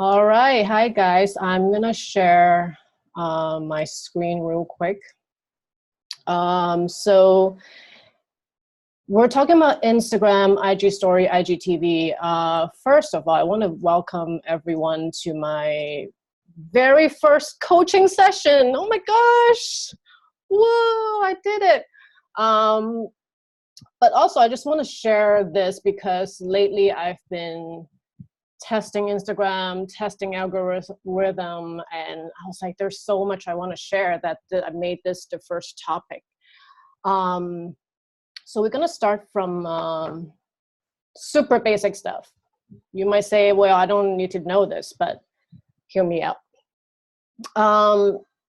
All right, hi guys. I'm gonna share my screen real quick. So we're talking about Instagram, IG Story, IGTV. First of all, I want to welcome everyone to my very first coaching session. Oh my gosh! Whoa, I did it. But also, I just want to share this because lately I've been testing Instagram, testing algorithm, and I was like, there's so much I want to share that I made this the first topic. So we're gonna start from super basic stuff. You might say, well, I don't need to know this, but hear me out.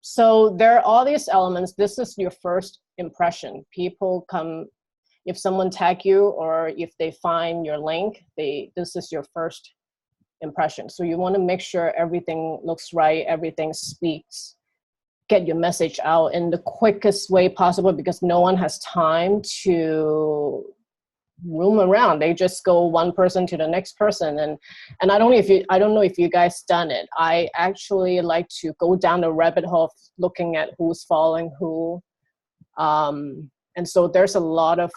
So there are all these elements. This is your first impression. People come, if someone tag you or if they find your link, this is your first impression. So you want to make sure everything looks right, everything speaks, get your message out in the quickest way possible because no one has time to roam around. They just go one person to the next person, and I don't know if you guys done it. I actually like to go down the rabbit hole of looking at who's following who, and so there's a lot of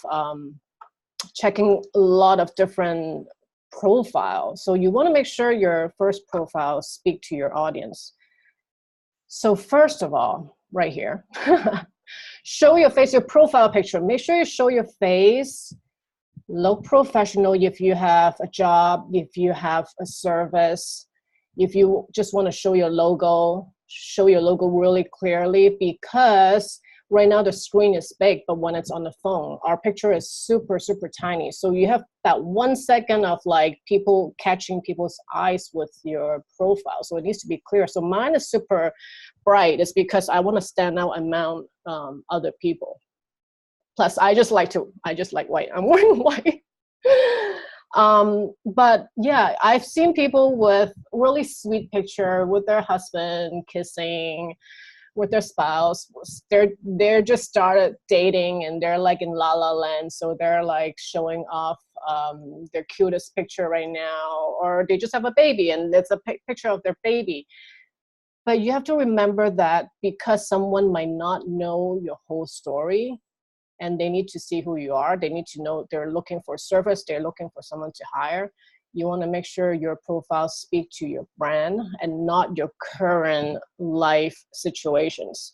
checking a lot of different profile. So you want to make sure your first profile speak to your audience. So first of all, right here, show your face, your profile picture. Make sure you show your face, look professional if you have a job, if you have a service, if you just want to show your logo really clearly, because right now the screen is big, but when it's on the phone, our picture is super, super tiny. So you have that 1 second of like people catching people's eyes with your profile. So it needs to be clear. So mine is super bright. It's because I want to stand out among other people. Plus, I just like white. I'm wearing white. But yeah, I've seen people with really sweet picture with their husband kissing, with their spouse. They're just started dating and they're like in la la land, so they're like showing off their cutest picture right now, or they just have a baby and it's a picture of their baby. But you have to remember that because someone might not know your whole story and they need to see who you are, they need to know they're looking for service, they're looking for someone to hire. You want to make sure your profiles speak to your brand and not your current life situations.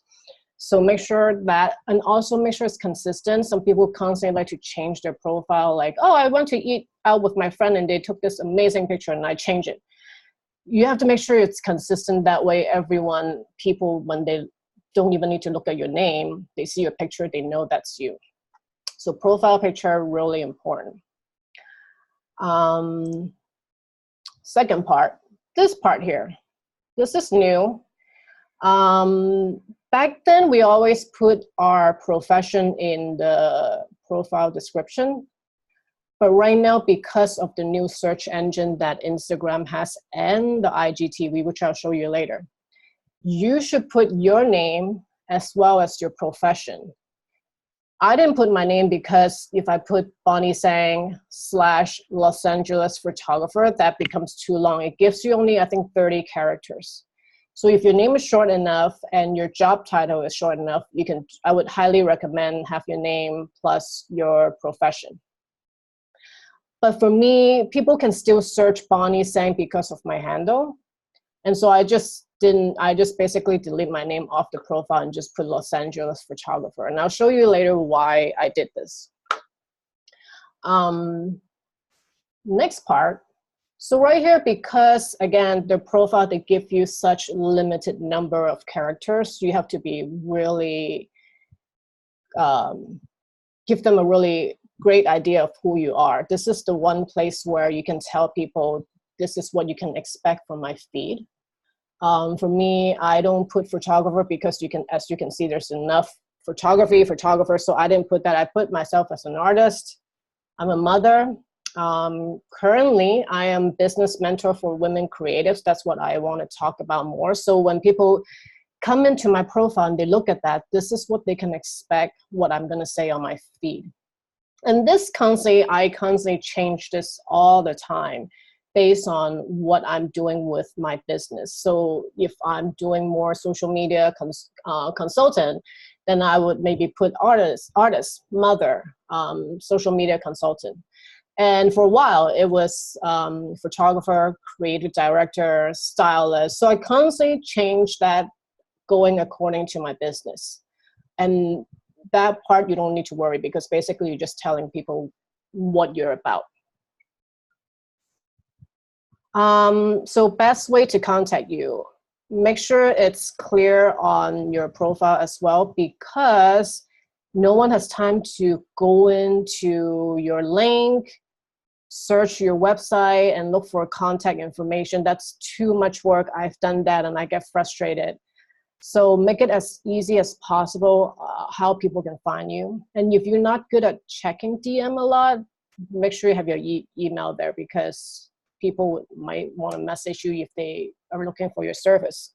So make sure that, and also make sure it's consistent. Some people constantly like to change their profile, like, oh, I went to eat out with my friend and they took this amazing picture and I change it. You have to make sure it's consistent. That way people, when they don't even need to look at your name, they see your picture, they know that's you. So profile picture, really important. Second part, this part here, this is new. Back then we always put our profession in the profile description, but right now, because of the new search engine that Instagram has and the IGTV, which I'll show you later, you should put your name as well as your profession. I didn't put my name because if I put Bonnie Tsang / Los Angeles photographer, that becomes too long. It gives you only, I think, 30 characters. So if your name is short enough and your job title is short enough, I would highly recommend have your name plus your profession. But for me, people can still search Bonnie Tsang because of my handle. And so I just basically delete my name off the profile and just put Los Angeles photographer. And I'll show you later why I did this. Next part. So right here, because again, the profile, they give you such limited number of characters, you have to be really, give them a really great idea of who you are. This is the one place where you can tell people, this is what you can expect from my feed. For me, I don't put photographer because as you can see, there's enough photographer, so I didn't put that. I put myself as an artist. I'm a mother. Currently, I am business mentor for women creatives. That's what I want to talk about more. So when people come into my profile and they look at that, this is what they can expect, what I'm going to say on my feed. And I constantly change this all the time based on what I'm doing with my business. So if I'm doing more social media consultant, then I would maybe put artist, mother, social media consultant. And for a while, it was photographer, creative director, stylist. So I constantly changed that, going according to my business. And that part you don't need to worry, because basically you're just telling people what you're about. So best way to contact you, make sure it's clear on your profile as well, because no one has time to go into your link, search your website and look for contact information. That's too much work. I've done that and I get frustrated. So make it as easy as possible how people can find you. And if you're not good at checking DM a lot, make sure you have your email there, because people might want to message you if they are looking for your service.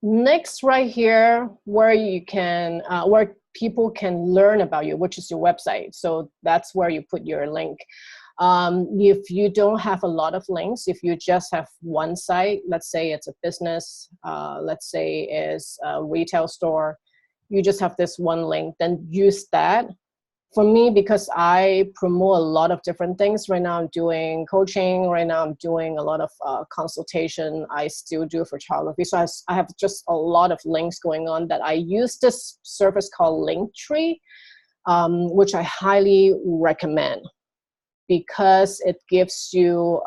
Next, right here, where you can, where people can learn about you, which is your website. So that's where you put your link. If you don't have a lot of links, if you just have one site, let's say it's a business, let's say it's a retail store, you just have this one link, then use that. For me, because I promote a lot of different things, right now I'm doing coaching, right now I'm doing a lot of consultation, I still do photography. So I have just a lot of links going on, that I use this service called Linktree, which I highly recommend, because it gives you,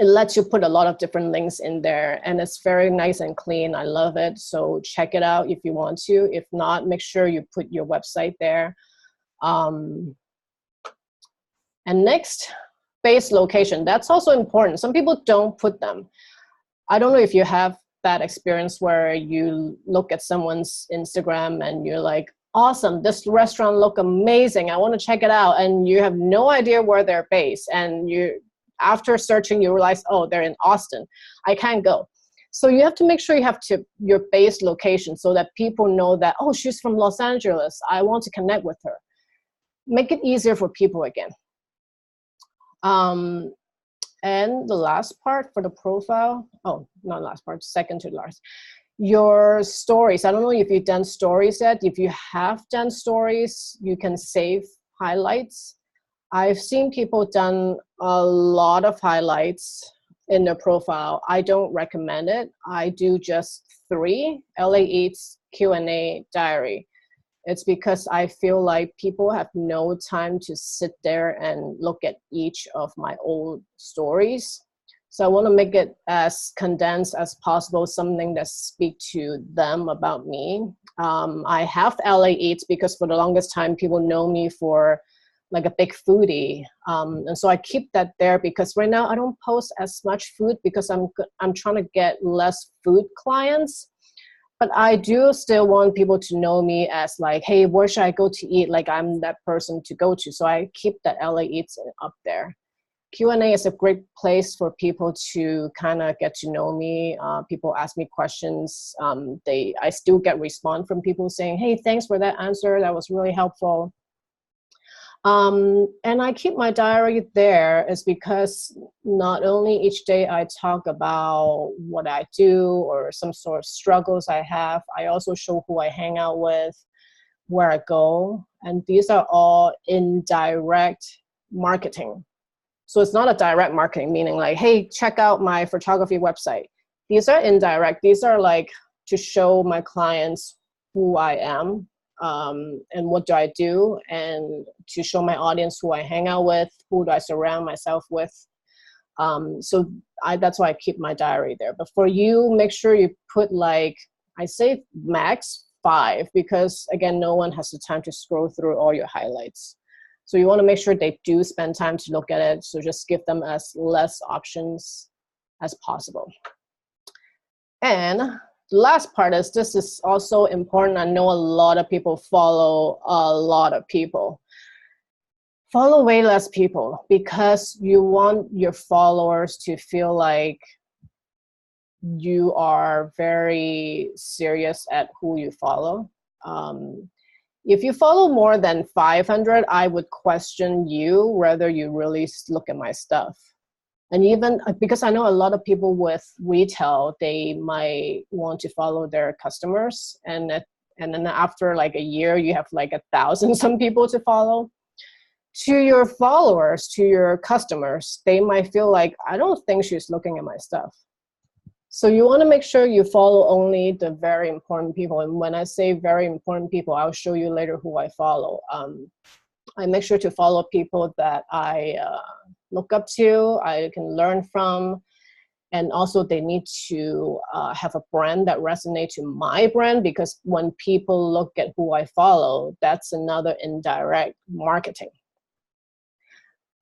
it lets you put a lot of different links in there, and it's very nice and clean. I love it. So check it out if you want to. If not, make sure you put your website there. And next, base location. That's also important. Some people don't put them. I don't know if you have that experience where you look at someone's Instagram and you're like, awesome, this restaurant look amazing, I want to check it out, and you have no idea where they're based, and you, after searching, you realize, oh, they're in Austin, I can't go. So you have to make sure you have your base location, so that people know that, oh, she's from Los Angeles, I want to connect with her. Make it easier for people again. And the last part for the profile, oh, not last part, second to last, your stories. I don't know if you've done stories yet. If you have done stories, you can save highlights. I've seen people done a lot of highlights in their profile. I don't recommend it. I do just 3, LA Eats, Q&A, diary. It's because I feel like people have no time to sit there and look at each of my old stories. So I want to make it as condensed as possible, something that speaks to them about me. I have LA Eats because for the longest time, people know me for like a big foodie. And so I keep that there, because right now I don't post as much food, because I'm trying to get less food clients. But I do still want people to know me as like, hey, where should I go to eat? Like, I'm that person to go to. So I keep that LA Eats up there. Q&A is a great place for people to kind of get to know me. People ask me questions. I still get response from people saying, hey, thanks for that answer, that was really helpful. And I keep my diary there is because not only each day I talk about what I do or some sort of struggles I have, I also show who I hang out with, where I go, and these are all indirect marketing. So it's not a direct marketing, meaning like, hey, check out my photography website. These are indirect. These are like to show my clients who I am, and what do I do, and to show my audience who I hang out with, who do I surround myself with. So that's why I keep my diary there. But for you, make sure you put like, I say max 5, because again, no one has the time to scroll through all your highlights. So you want to make sure they do spend time to look at it. So just give them as less options as possible. And the last part is, this is also important. I know a lot of people follow a lot of people. Follow way less people, because you want your followers to feel like you are very serious at who you follow. If you follow more than 500, I would question you whether you really look at my stuff. And even because I know a lot of people with retail, they might want to follow their customers. And then after like a year, you have like 1,000 some people to follow. To your followers, to your customers, they might feel like, I don't think she's looking at my stuff. So you want to make sure you follow only the very important people. And when I say very important people, I'll show you later who I follow. I make sure to follow people that I look up to, I can learn from, and also they need to have a brand that resonates to my brand, because when people look at who I follow, that's another indirect marketing.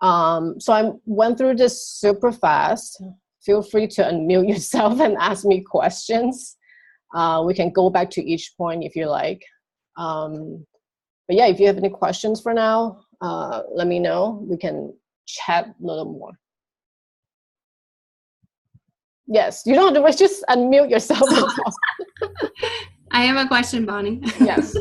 So I went through this super fast. Feel free to unmute yourself and ask me questions. We can go back to each point if you like. But yeah, if you have any questions for now, let me know. We can chat a little more. Yes, you don't have to just unmute yourself. I have a question, Bonnie. Yes.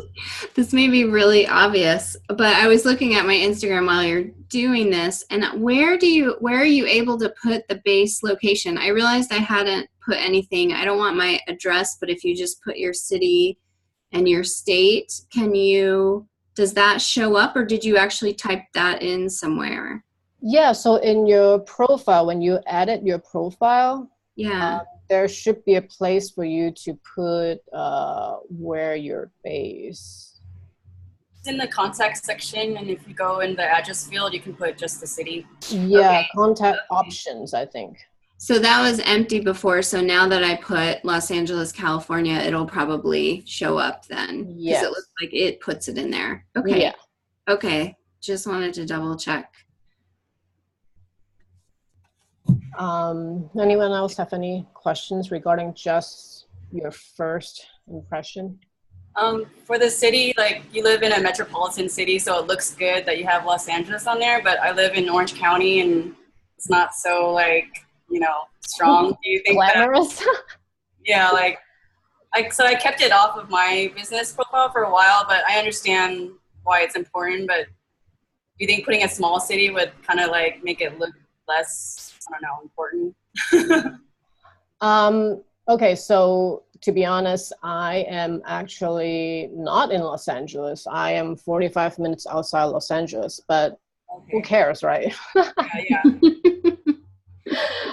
This may be really obvious, but I was looking at my Instagram while you're doing this, and where are you able to put the base location? I realized I hadn't put anything. I don't want my address, but if you just put your city and your state, does that show up, or did you actually type that in somewhere? Yeah, so in your profile, when you edit your profile, yeah, there should be a place for you to put where you're based. It's in the contact section, and if you go in the address field, you can put just the city. Yeah, okay. Contact options, I think. So that was empty before, so now that I put Los Angeles, California, it'll probably show up then. Yes. Because it looks like it puts it in there. Okay. Yeah. Okay, just wanted to double check. Anyone else have any questions regarding just your first impression? For the city, like you live in a metropolitan city, so it looks good that you have Los Angeles on there, but I live in Orange County and it's not so like, strong. Do you think glamorous? Yeah, so I kept it off of my business profile for a while, but I understand why it's important, but do you think putting a small city would kind of like make it look less, I don't know, important? Okay, so to be honest, I am actually not in Los Angeles. I am 45 minutes outside Los Angeles, but who cares, right? Yeah.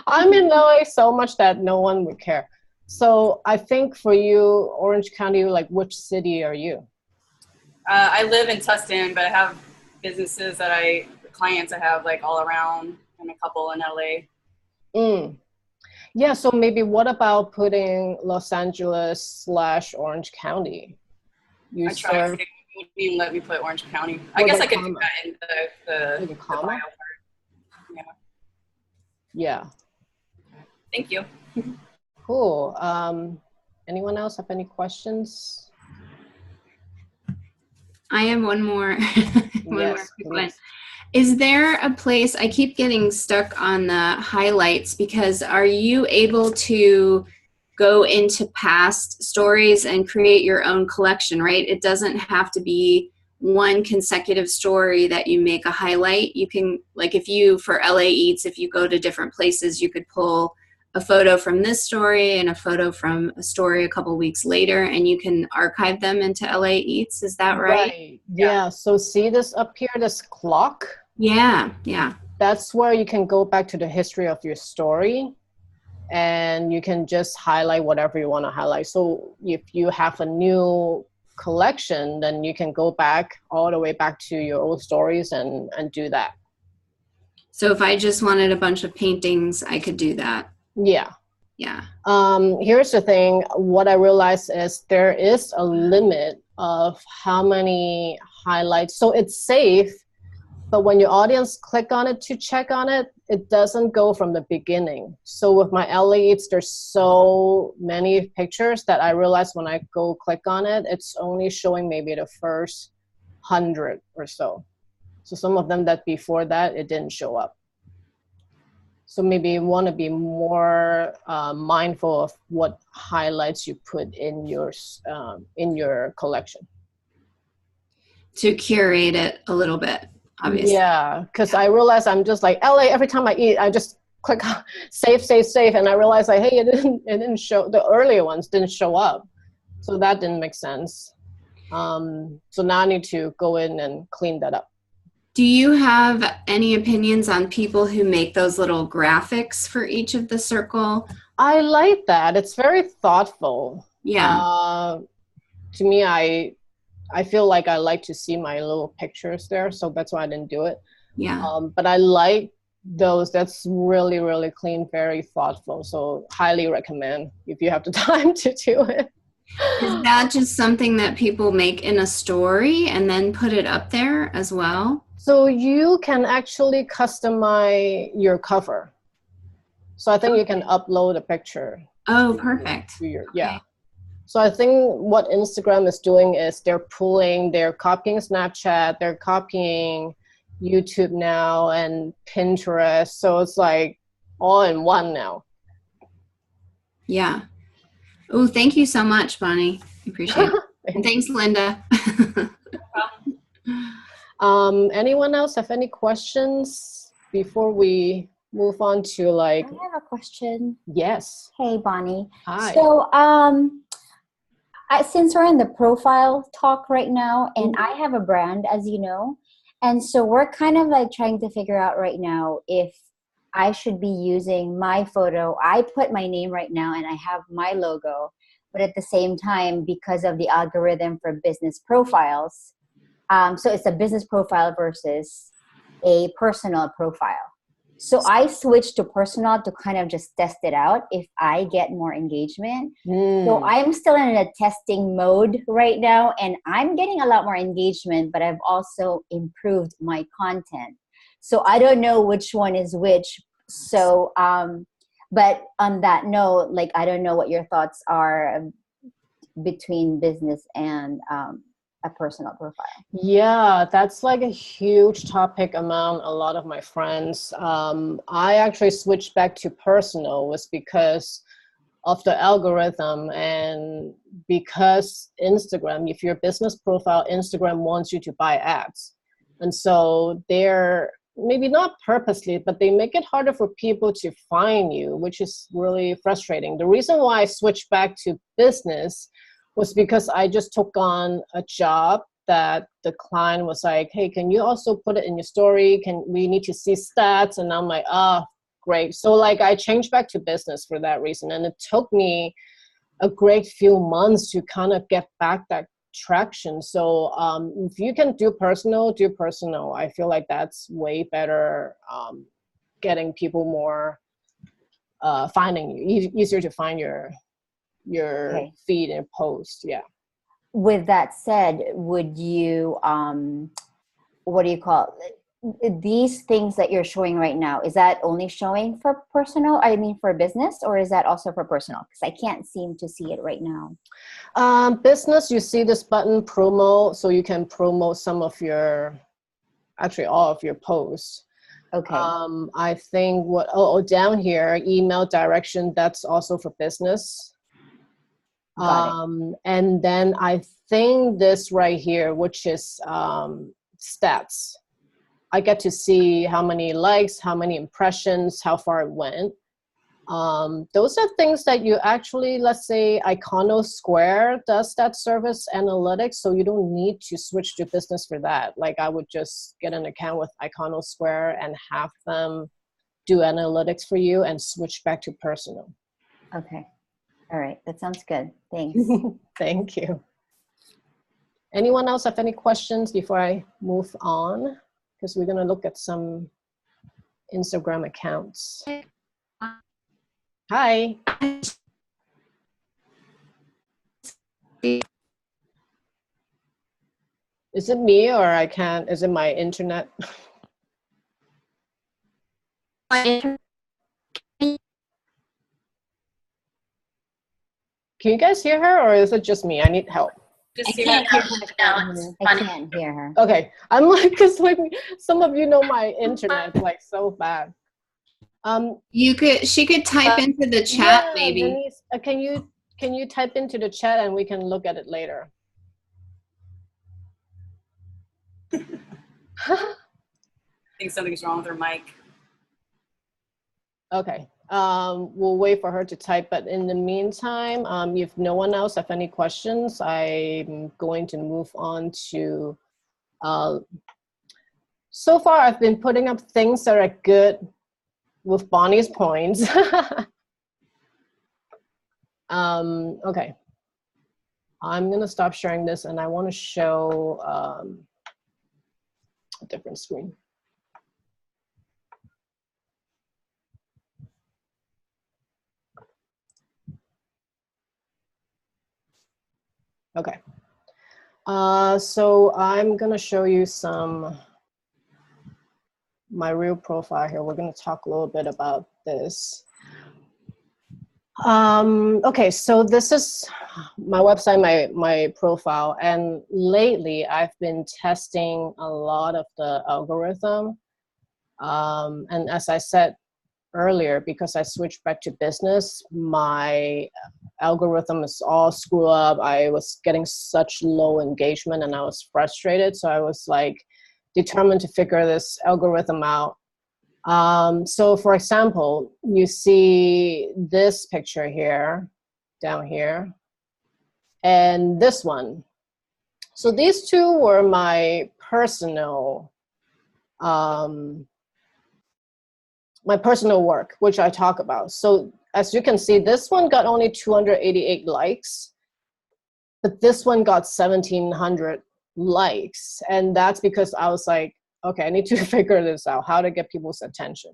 I'm in LA so much that no one would care. So I think for you, Orange County, like which city are you? I live in Tustin, but I have businesses clients I have like all around, and a couple in LA. Yeah, so maybe what about putting Los Angeles / Orange County? I tried to, it wouldn't even let me put Orange County. I guess I could do that in the bio part. Yeah. Thank you. Cool. Anyone else have any questions? I have one more. Yes, please. Is there a place, I keep getting stuck on the highlights, because are you able to go into past stories and create your own collection, right? It doesn't have to be one consecutive story that you make a highlight. You can, like for LA Eats, if you go to different places, you could pull a photo from this story and a photo from a story a couple weeks later, and you can archive them into LA Eats. Is that right? Yeah. So see this up here, this clock? Yeah. That's where you can go back to the history of your story, and you can just highlight whatever you want to highlight. So if you have a new collection, then you can go back all the way back to your old stories and do that. So if I just wanted a bunch of paintings, I could do that. Yeah. Here's the thing. What I realized is there is a limit of how many highlights. So it's safe, but when your audience click on it to check on it, it doesn't go from the beginning. So with my LA Eats, there's so many pictures that I realized when I go click on it, it's only showing maybe the first 100 or so. So some of them that before that, it didn't show up. So maybe you want to be more mindful of what highlights you put in your collection. to curate it a little bit, obviously. Yeah, because I realized I'm just like LA. Every time I eat, I just click save, and I realized like, hey, it didn't show. The earlier ones didn't show up, so that didn't make sense. So now I need to go in and clean that up. Do you have any opinions on people who make those little graphics for each of the circle? I like that. It's very thoughtful. Yeah. To me, I feel like I like to see my little pictures there, so that's why I didn't do it. Yeah. But I like those. That's really, really clean, very thoughtful. So highly recommend if you have the time to do it. Is that just something that people make in a story and then put it up there as well? So you can actually customize your cover. So I think you can upload a picture. Oh, perfect. Yeah. So I think what Instagram is doing is they're copying Snapchat, they're copying YouTube now and Pinterest. So it's like all in one now. Yeah. Oh, thank you so much, Bonnie. I appreciate it. And thanks, Linda. Anyone else have any questions before we move on to like? I have a question. Yes. Hey, Bonnie. Hi. So, since we're in the profile talk right now, and I have a brand, as you know, and so we're kind of like trying to figure out right now if I should be using my photo. I put my name right now and I have my logo, but at the same time, because of the algorithm for business profiles, so it's a business profile versus a personal profile. So I switched to personal to kind of just test it out if I get more engagement. So I'm still in a testing mode right now, and I'm getting a lot more engagement, but I've also improved my content. So I don't know which one is which. So, but on that note, like, I don't know what your thoughts are between business and a personal profile. Yeah, that's like a huge topic among a lot of my friends. I actually switched back to personal was because of the algorithm and because Instagram, if your business profile, Instagram wants you to buy ads. And so they're maybe not purposely, but they make it harder for people to find you, which is really frustrating. The reason why I switched back to business was because I just took on a job that the client was like, hey, can you also put it in your story? We need to see stats. And I'm like, great. So like I changed back to business for that reason. And it took me a great few months to kind of get back that traction. So if you can do personal, do personal. I feel like that's way better, getting people more, finding you, easier to find your feed and post. Yeah. With that said, would you what do you call it? These things that you're showing right now, is that only showing for personal, I mean for business, or is that also for personal? Because I can't seem to see it right now. Business, you see this button promo, so you can promote some of your, actually all of your posts. Okay. I think down here, email direction, that's also for business. And then I think this right here, which is stats. I get to see how many likes, how many impressions, how far it went. Those are things that you actually, let's say Iconosquare does that service analytics, so you don't need to switch to business for that. Like I would just get an account with Iconosquare and have them do analytics for you and switch back to personal. Okay. All right. That sounds good. Thanks. Thank you. Anyone else have any questions before I move on? Because we're going to look at some Instagram accounts. Hi. Is it me or is it my internet? Can you guys hear her or is it just me? I need help. Just I can't hear her now. I can't hear her. Okay. I'm like, because like some of you know my internet like so bad. She could type into the chat, maybe. Denise, can you type into the chat and we can look at it later? I think something's wrong with her mic. Okay. We'll wait for her to type, but in the meantime, if no one else have any questions, I'm going to move on to, so far I've been putting up things that are good with Bonnie's points. Okay. I'm gonna stop sharing this and I wanna show a different screen. Okay. So I'm gonna show you my real profile here. We're gonna talk a little bit about this. Okay, so this is my website, my profile, and lately I've been testing a lot of the algorithm. And as I said earlier, because I switched back to business, my algorithm is all screwed up. I was getting such low engagement and I was frustrated. So I was like determined to figure this algorithm out. So for example, you see this picture here, down here, and this one. So these two were my personal work, which I talk about. So as you can see, this one got only 288 likes, but this one got 1,700 likes. And that's because I was like, okay, I need to figure this out, how to get people's attention.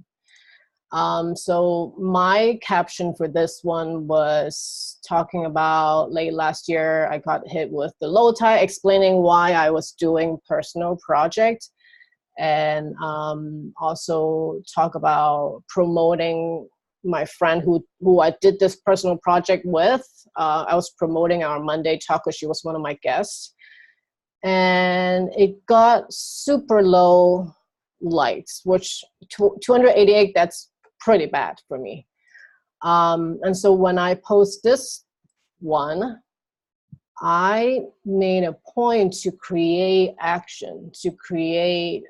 So my caption for this one was talking about late last year, I got hit with the low tide, explaining why I was doing personal project, and also talk about promoting my friend who I did this personal project with. I was promoting our Monday talk because she was one of my guests. And it got super low likes, which 288, that's pretty bad for me. And so when I post this one, I made a point to create action, to create,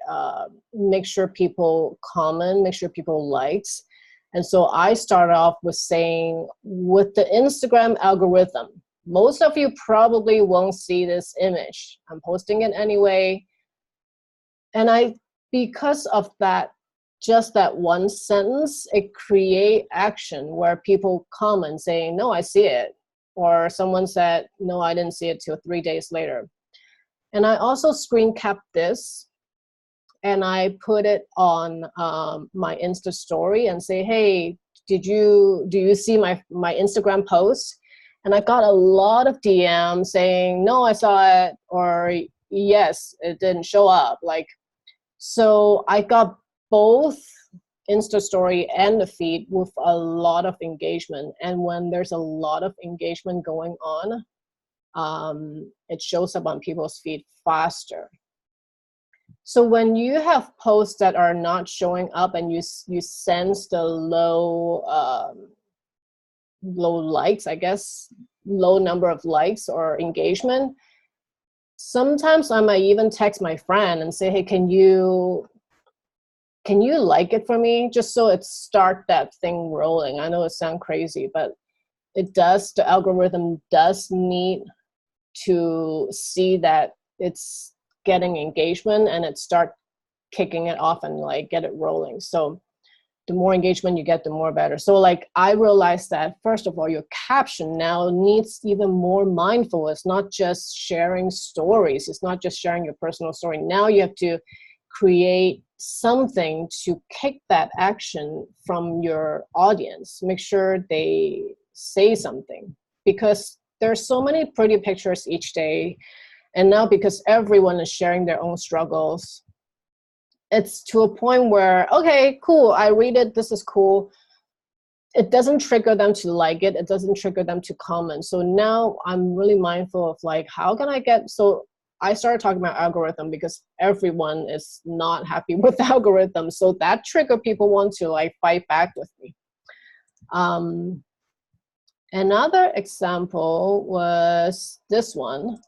make sure people comment, make sure people likes. And so I start off with saying, with the Instagram algorithm, most of you probably won't see this image. I'm posting it anyway. And because of that, just that one sentence, it create action where people comment saying, no, I see it. Or someone said, no, I didn't see it till 3 days later. And I also screen capped this and I put it on my Insta story and say, hey, do you see my Instagram post? And I got a lot of DMs saying, no, I saw it, or yes, it didn't show up. So I got both Insta story and the feed with a lot of engagement. And when there's a lot of engagement going on, it shows up on people's feed faster. So when you have posts that are not showing up and you sense the low likes, I guess, low number of likes or engagement, sometimes I might even text my friend and say, hey, can you like it for me? Just so it start that thing rolling. I know it sounds crazy, but it does, the algorithm does need to see that it's getting engagement and it start kicking it off and get it rolling. So the more engagement you get, the more better. So I realized that, first of all, your caption now needs even more mindful. It's not just sharing stories. It's not just sharing your personal story. Now you have to create something to kick that action from your audience. Make sure they say something, because there's so many pretty pictures each day. And now because everyone is sharing their own struggles, it's to a point where, okay, cool, I read it, this is cool. It doesn't trigger them to like it. It doesn't trigger them to comment. So now I'm really mindful of how can I get, so I started talking about algorithm because everyone is not happy with the algorithm. So that trigger people want to fight back with me. Another example was this one.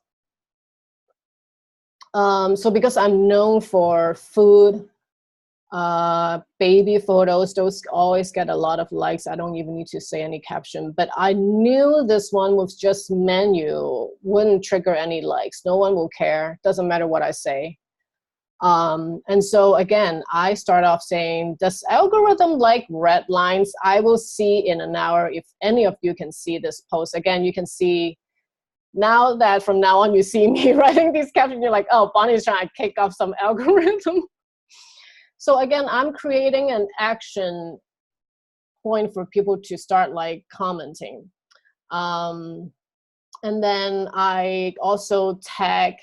So because I'm known for food, baby photos, those always get a lot of likes. I don't even need to say any caption, but I knew this one was just menu wouldn't trigger any likes. No one will care. Doesn't matter what I say. And so again, I start off saying, does algorithm like red lines? I will see in an hour if any of you can see this post. Again, you can see now that from now on you see me writing these captions, you're like, oh, Bonnie's trying to kick off some algorithm. So again, I'm creating an action point for people to start like commenting. And then I also tag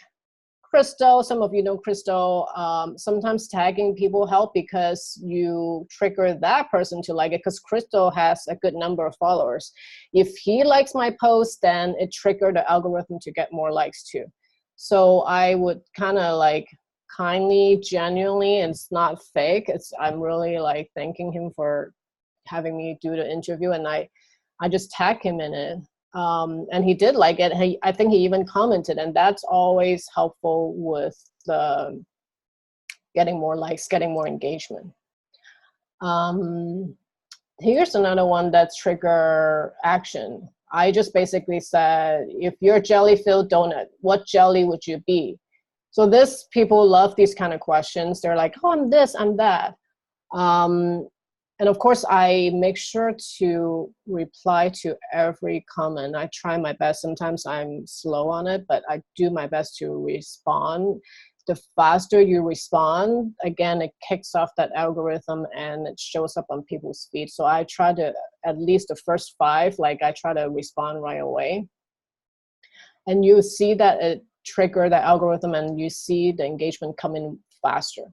Crystal. Some of you know Crystal. Sometimes tagging people help because you trigger that person to like it, because Crystal has a good number of followers. If he likes my post, then it triggered the algorithm to get more likes too. So I would kind of like kindly, genuinely, and it's not fake. I'm really like thanking him for having me do the interview, and I just tag him in it. And he did like it. I think he even commented, and that's always helpful with getting more likes, getting more engagement. Here's another one that's trigger action. I just basically said, if you're jelly-filled donut, what jelly would you be? So people love these kind of questions. They're like, oh, I'm this, I'm that. And of course, I make sure to reply to every comment. I try my best. Sometimes I'm slow on it, but I do my best to respond. The faster you respond, again, it kicks off that algorithm and it shows up on people's feed. So I try to, at least the first 5, like I try to respond right away. And you see that it trigger the algorithm and you see the engagement come in faster.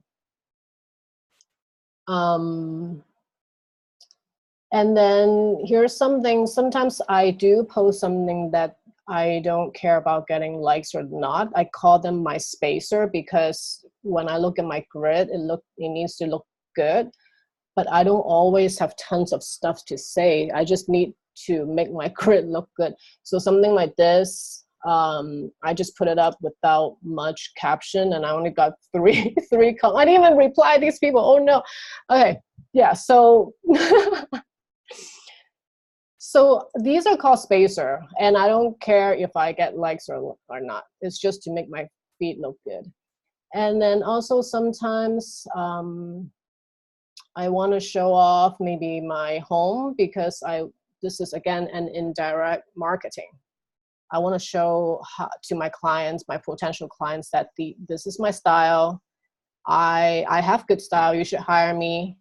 And then here's something, sometimes I do post something that I don't care about getting likes or not. I call them my spacer, because when I look at my grid, it needs to look good, but I don't always have tons of stuff to say. I just need to make my grid look good. So something like this, I just put it up without much caption, and I only got three comments. I didn't even reply to these people. Oh no. Okay, yeah, so so these are called spacer, and I don't care if I get likes or not. It's just to make my feed look good. And then also sometimes I want to show off maybe my home, because this is again an indirect marketing. I want to show to my clients, my potential clients, that this is my style. I have good style. You should hire me.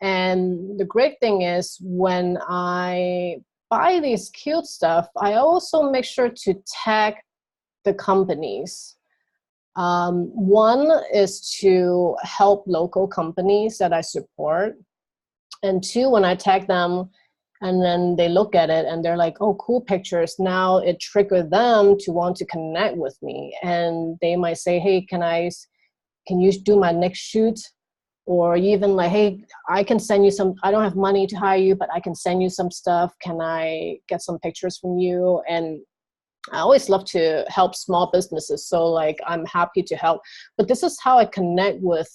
And the great thing is, when I buy these cute stuff, I also make sure to tag the companies. One is to help local companies that I support. And 2, when I tag them and then they look at it and they're like, oh, cool pictures, now it triggered them to want to connect with me. And they might say, hey, can you do my next shoot? Or even like, hey, I can send you some, I don't have money to hire you, but I can send you some stuff. Can I get some pictures from you? And I always love to help small businesses. So like, I'm happy to help. But this is how I connect with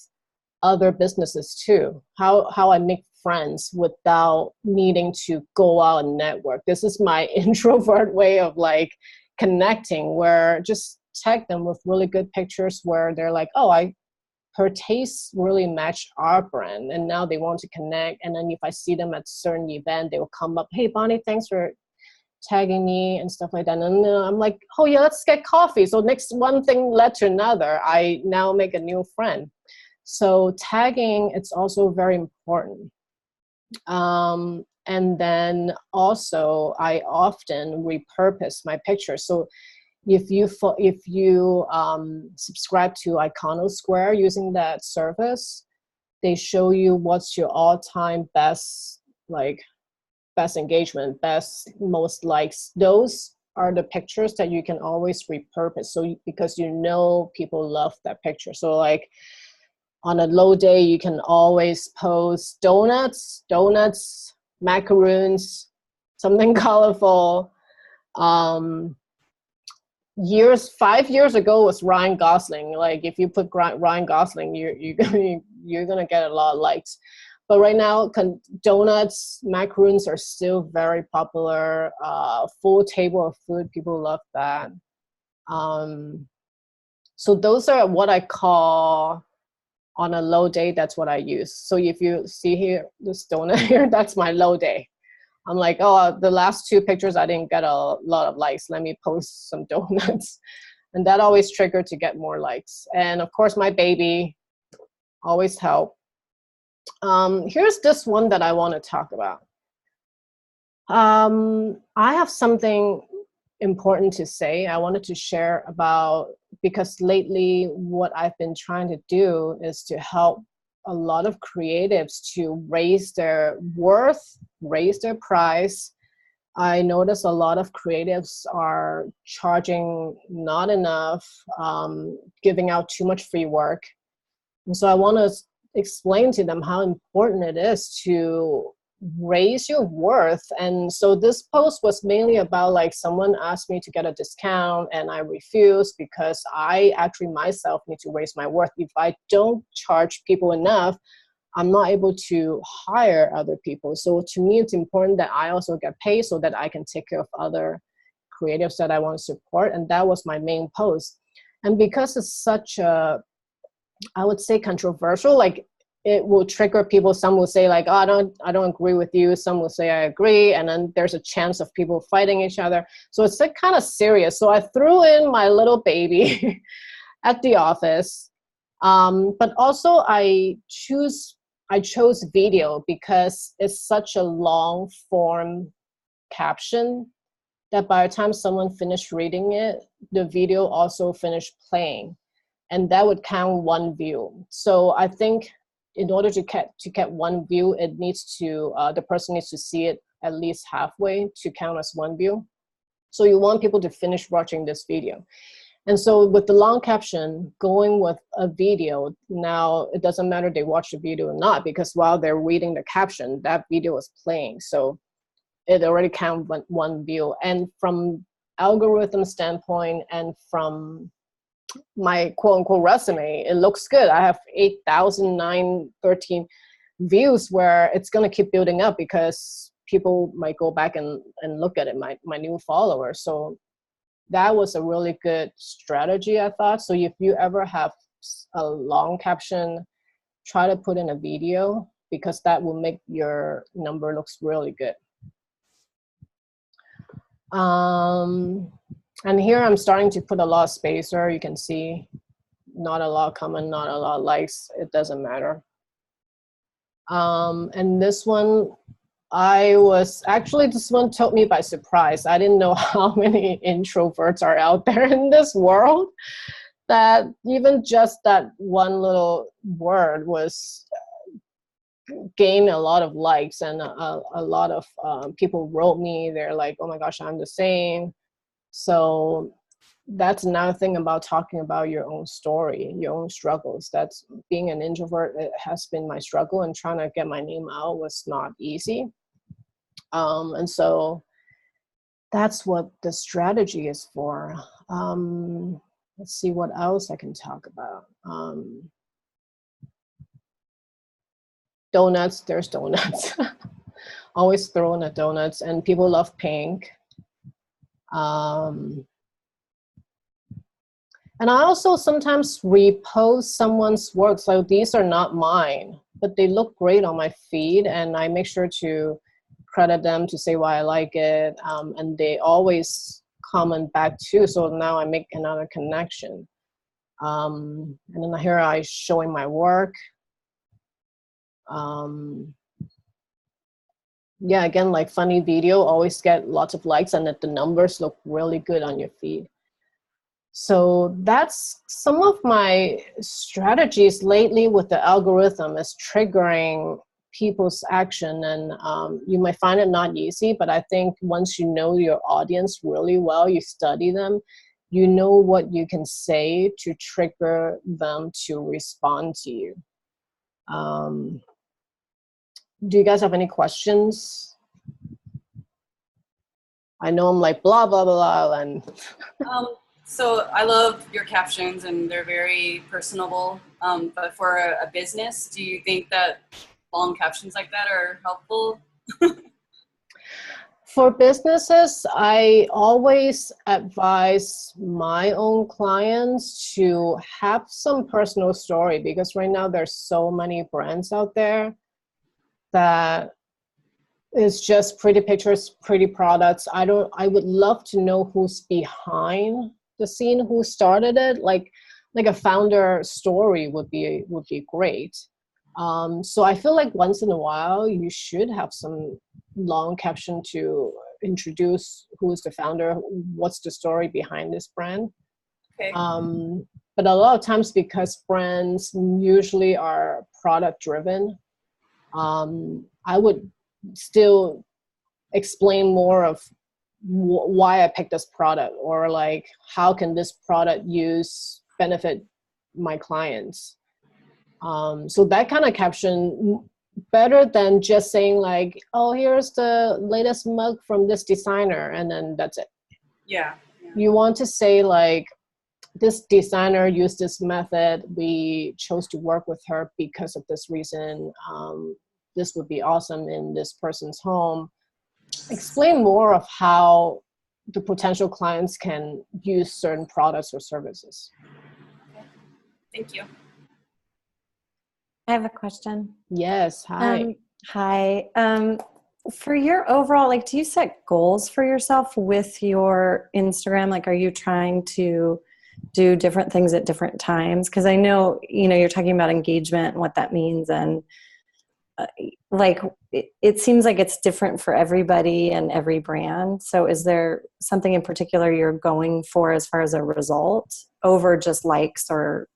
other businesses too. How I make friends without needing to go out and network. This is my introvert way of like connecting, where just tag them with really good pictures where they're like, oh, her tastes really match our brand, and now they want to connect. And then if I see them at certain event, they will come up, hey, Bonnie, thanks for tagging me and stuff like that. And I'm like, oh yeah, let's get coffee. So next one thing led to another. I now make a new friend. So tagging, it's also very important. And then also, I often repurpose my pictures. So if you subscribe to Iconosquare using that service, they show you what's your all-time best engagement, most likes. Those are the pictures that you can always repurpose. So because you know people love that picture. So like on a low day, you can always post donuts, macaroons, something colorful. 5 years ago was Ryan Gosling. Like if you put Ryan Gosling, you're gonna get a lot of likes. But right now, donuts, macaroons are still very popular. Full table of food, people love that. So those are what I call on a low day. That's what I use. So if you see here, this donut here, that's my low day. I'm like, oh, the last 2 pictures, I didn't get a lot of likes. Let me post some donuts. And that always triggered to get more likes. And of course, my baby always help. Here's this one that I want to talk about. I have something important to say. I wanted to share about, because lately what I've been trying to do is to help a lot of creatives to raise their worth, raise their price. I notice a lot of creatives are charging not enough, giving out too much free work. And so I want to explain to them how important it is to raise your worth. And so this post was mainly about, like, someone asked me to get a discount and I refused because I actually myself need to raise my worth. If I don't charge people enough, I'm not able to hire other people. So to me, it's important that I also get paid so that I can take care of other creatives that I want to support. And that was my main post. And because it's such a, I would say, controversial, like, it will trigger people. Some will say, like, oh, I don't agree with you. Some will say I agree. And then there's a chance of people fighting each other. So it's like kind of serious. So I threw in my little baby at the office. But also I chose video because it's such a long form caption that by the time someone finished reading it, the video also finished playing. And that would count 1 view. So I think in order to get 1 view, it needs to, the person needs to see it at least halfway to count as 1 view. So you want people to finish watching this video. And so with the long caption, going with a video, now it doesn't matter they watch the video or not, because while they're reading the caption, that video is playing. So it already counts 1 view. And from algorithm standpoint and from my quote-unquote resume, it looks good. I have 8,913 views, where it's going to keep building up because people might go back and look at it, my new followers. So that was a really good strategy, I thought. So if you ever have a long caption, try to put in a video, because that will make your number looks really good. And here I'm starting to put a lot of spacer. You can see not a lot of comment, not a lot of likes. It doesn't matter. And this one, this one took me by surprise. I didn't know how many introverts are out there in this world, that even just that one little word was gained a lot of likes, and a lot of people wrote me. They're like, oh my gosh, I'm the same. So that's another thing about talking about your own story, your own struggles. That's being an introvert. It has been my struggle, and trying to get my name out was not easy. And so that's what the strategy is for. Let's see what else I can talk about. Donuts, there's donuts. Always throw in the donuts, and people love pink. And I also sometimes repost someone's work. So these are not mine, but they look great on my feed, and I make sure to credit them to say why I like it. And they always comment back too. So now I make another connection. And then here I showing my work. Yeah, again, like funny video always get lots of likes, and that the numbers look really good on your feed. So that's some of my strategies lately with the algorithm, is triggering people's action. And you might find it not easy, but I think once you know your audience really well, you study them, you know what you can say to trigger them to respond to you. Do you guys have any questions? I know I'm like blah, blah, blah, and... So I love your captions and they're very personable. But for a business, do you think that long captions like that are helpful? For businesses, I always advise my own clients to have some personal story, because right now there's so many brands out there that is just pretty pictures, pretty products. I would love to know who's behind the scene, who started it. Like a founder story would be great. So I feel like once in a while you should have some long caption to introduce who is the founder, what's the story behind this brand. Okay. But a lot of times, because brands usually are product driven, I would still explain more of why I picked this product, or like how can this product benefit my clients. So that kind of caption, better than just saying like, oh, here's the latest mug from this designer, and then that's it. Yeah. You want to say like, this designer used this method, we chose to work with her because of this reason. This would be awesome in this person's home. Explain more of how the potential clients can use certain products or services. Thank you. I have a question. Yes, hi. Hi. For your overall, like, do you set goals for yourself with your Instagram? Like, are you trying to do different things at different times? Because I know, you're talking about engagement and what that means. And like, it seems like it's different for everybody and every brand. So is there something in particular you're going for as far as a result over just likes or,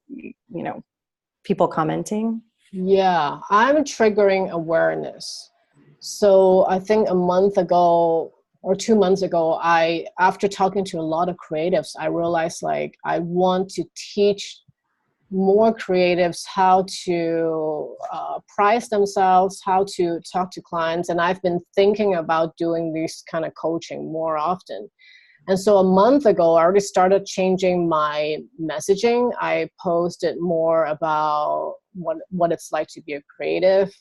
people commenting? Yeah, I'm triggering awareness. So I think a month ago or 2 months ago, after talking to a lot of creatives, I realized like I want to teach more creatives how to price themselves, how to talk to clients. And I've been thinking about doing this kind of coaching more often. And so a month ago, I already started changing my messaging. I posted more about what it's like to be a creative,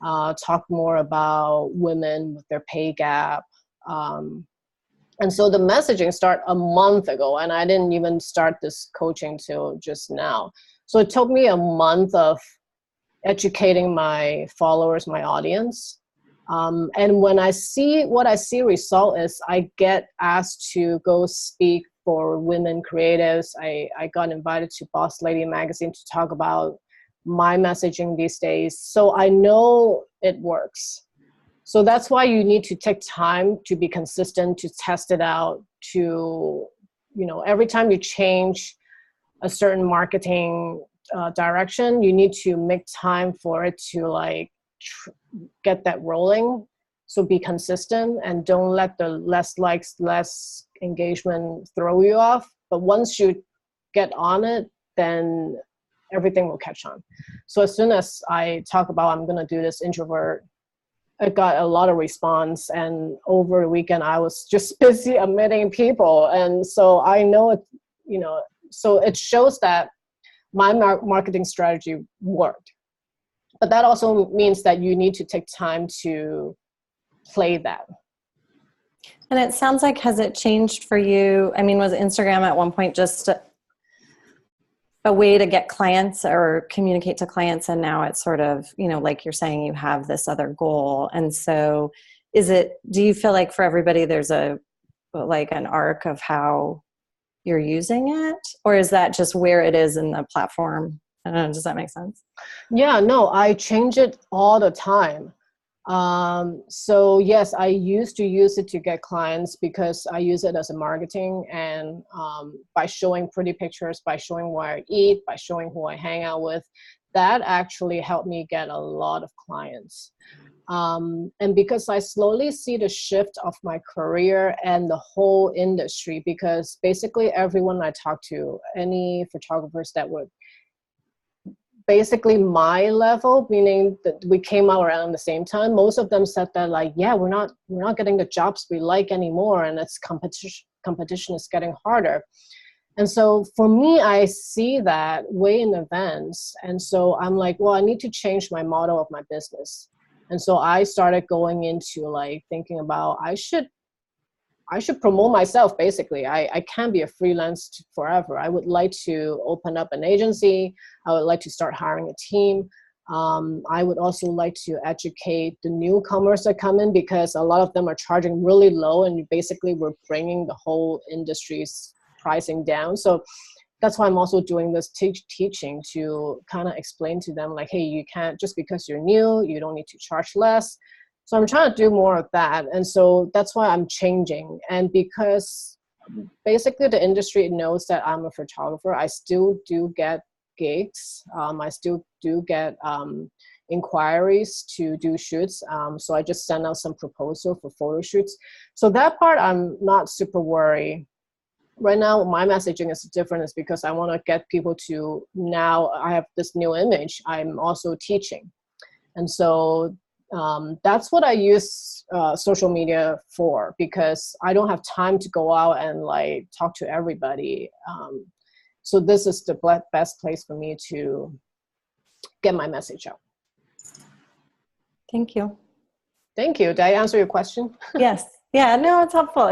talk more about women with their pay gap. And so the messaging started a month ago, and I didn't even start this coaching till just now. So it took me a month of educating my followers, my audience. And when I see result is I get asked to go speak for women creatives. I got invited to Boss Lady magazine to talk about my messaging these days. So I know it works. So that's why you need to take time to be consistent, to test it out, to, every time you change a certain marketing direction, you need to make time for it to like get that rolling. So be consistent and don't let the less likes, less engagement throw you off. But once you get on it, then everything will catch on. So as soon as I talk about I'm going to do this introvert, I got a lot of response, and over the weekend I was just busy admitting people. And so I know it, so it shows that my marketing strategy worked. But that also means that you need to take time to play that. And it sounds like, has it changed for you? I mean, was Instagram at one point just a way to get clients or communicate to clients, and now it's sort of, like you're saying, you have this other goal? And so do you feel like for everybody there's an arc of how you're using it, or is that just where it is in the platform? I don't know, does that make sense? Yeah, no, I change it all the time. So yes, I used to use it to get clients because I use it as a marketing, and by showing pretty pictures, by showing where I eat, by showing who I hang out with, that actually helped me get a lot of clients. And because I slowly see the shift of my career and the whole industry, because basically everyone I talk to, any photographers that would basically my level, meaning that we came out around the same time, most of them said that like, yeah, we're not getting the jobs we like anymore, and it's competition is getting harder. And so for me, I see that way in advance. And so I'm like, well, I need to change my model of my business. And so I started going into like thinking about I should promote myself. Basically, I can't be a freelance forever. I would like to open up an agency. I would like to start hiring a team. I would also like to educate the newcomers that come in, because a lot of them are charging really low, and basically we're bringing the whole industry's pricing down. So that's why I'm also doing this teaching to kind of explain to them like, hey, you can't, just because you're new, you don't need to charge less. So I'm trying to do more of that. And so that's why I'm changing. And because basically the industry knows that I'm a photographer, I still do get gigs. I still do get inquiries to do shoots. So I just send out some proposal for photo shoots. So that part I'm not super worried. Right now, my messaging is different, is because I want to get people to, now I have this new image, I'm also teaching. And so that's what I use social media for, because I don't have time to go out and like talk to everybody. So this is the best place for me to get my message out. Thank you. Thank you. Did I answer your question? Yes. Yeah, no, it's helpful.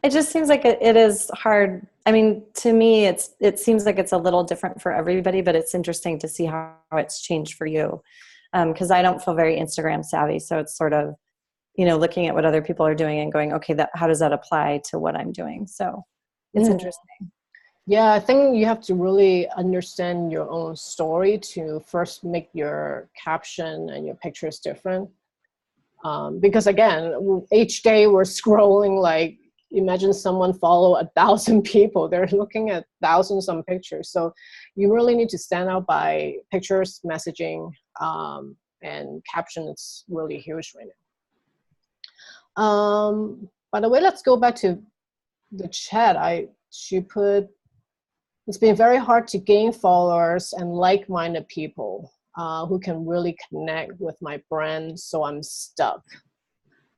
It just seems like it is hard. I mean, to me, it seems like it's a little different for everybody, but it's interesting to see how it's changed for you. Because I don't feel very Instagram savvy. So it's sort of, looking at what other people are doing and going, okay, how does that apply to what I'm doing? So it's interesting. Yeah, I think you have to really understand your own story to first make your caption and your pictures different. Because again, each day we're scrolling, like, imagine someone follow 1,000 people. They're looking at thousands of pictures. So you really need to stand out by pictures, messaging, and caption. It's really huge right now. By the way, let's go back to the chat. She put, it's been very hard to gain followers and like-minded people who can really connect with my brand, so I'm stuck.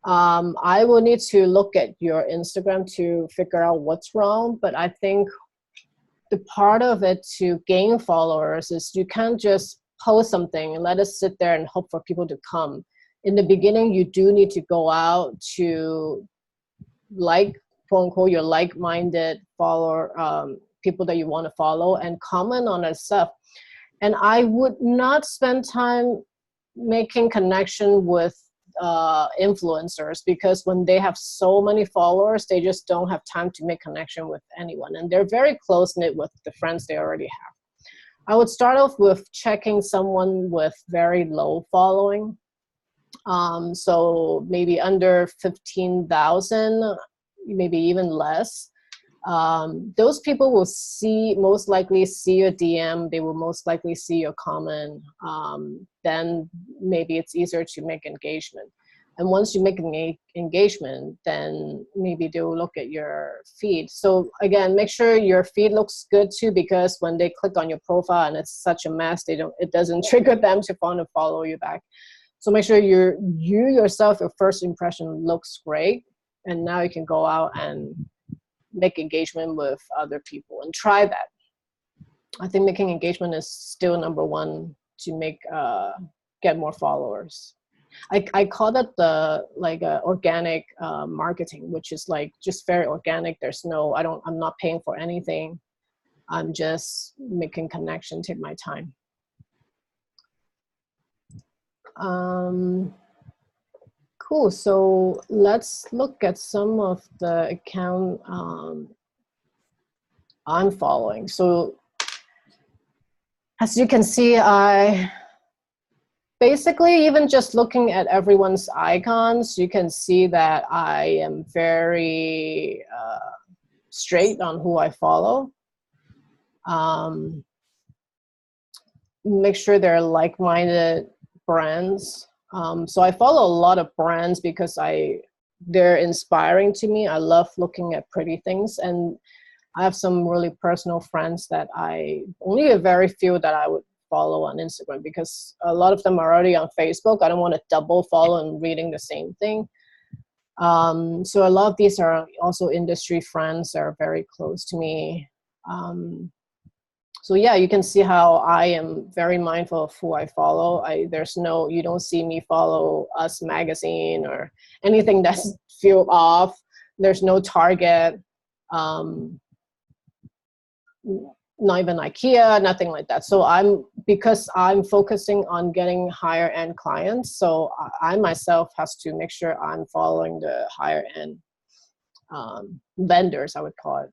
I will need to look at your Instagram to figure out what's wrong, but I think the part of it to gain followers is you can't just post something and let it sit there and hope for people to come. In the beginning, you do need to go out to like, quote unquote, your like-minded follower, people that you want to follow, and comment on that stuff. And I would not spend time making connection with influencers, because when they have so many followers, they just don't have time to make connection with anyone. And they're very close-knit with the friends they already have. I would start off with checking someone with very low following. So maybe under 15,000, maybe even less. Those people will most likely see your DM. They will most likely see your comment. Then maybe it's easier to make engagement. And once you make an engagement, then maybe they will look at your feed. So again, make sure your feed looks good too, because when they click on your profile and it's such a mess, it doesn't trigger them to want to follow you back. So make sure you yourself, your first impression looks great. And now you can go out and make engagement with other people and try that. I think making engagement is still number one to make get more followers. I call that the organic marketing, which is like just very organic. There's no, I'm not paying for anything. I'm just making connection, take my time. Cool. So let's look at some of the account I'm following. So as you can see, I basically, even just looking at everyone's icons, you can see that I am very straight on who I follow. Make sure they're like-minded brands. So I follow a lot of brands because they're inspiring to me. I love looking at pretty things, and I have some really personal friends that only a very few that I would follow on Instagram, because a lot of them are already on Facebook. I don't want to double follow and reading the same thing. So a lot of these are also industry friends that are very close to me. So yeah, you can see how I am very mindful of who I follow. You don't see me follow Us Magazine or anything that's feel off. There's no Target, not even IKEA, nothing like that. So because I'm focusing on getting higher end clients, so I myself has to make sure I'm following the higher end vendors, I would call it.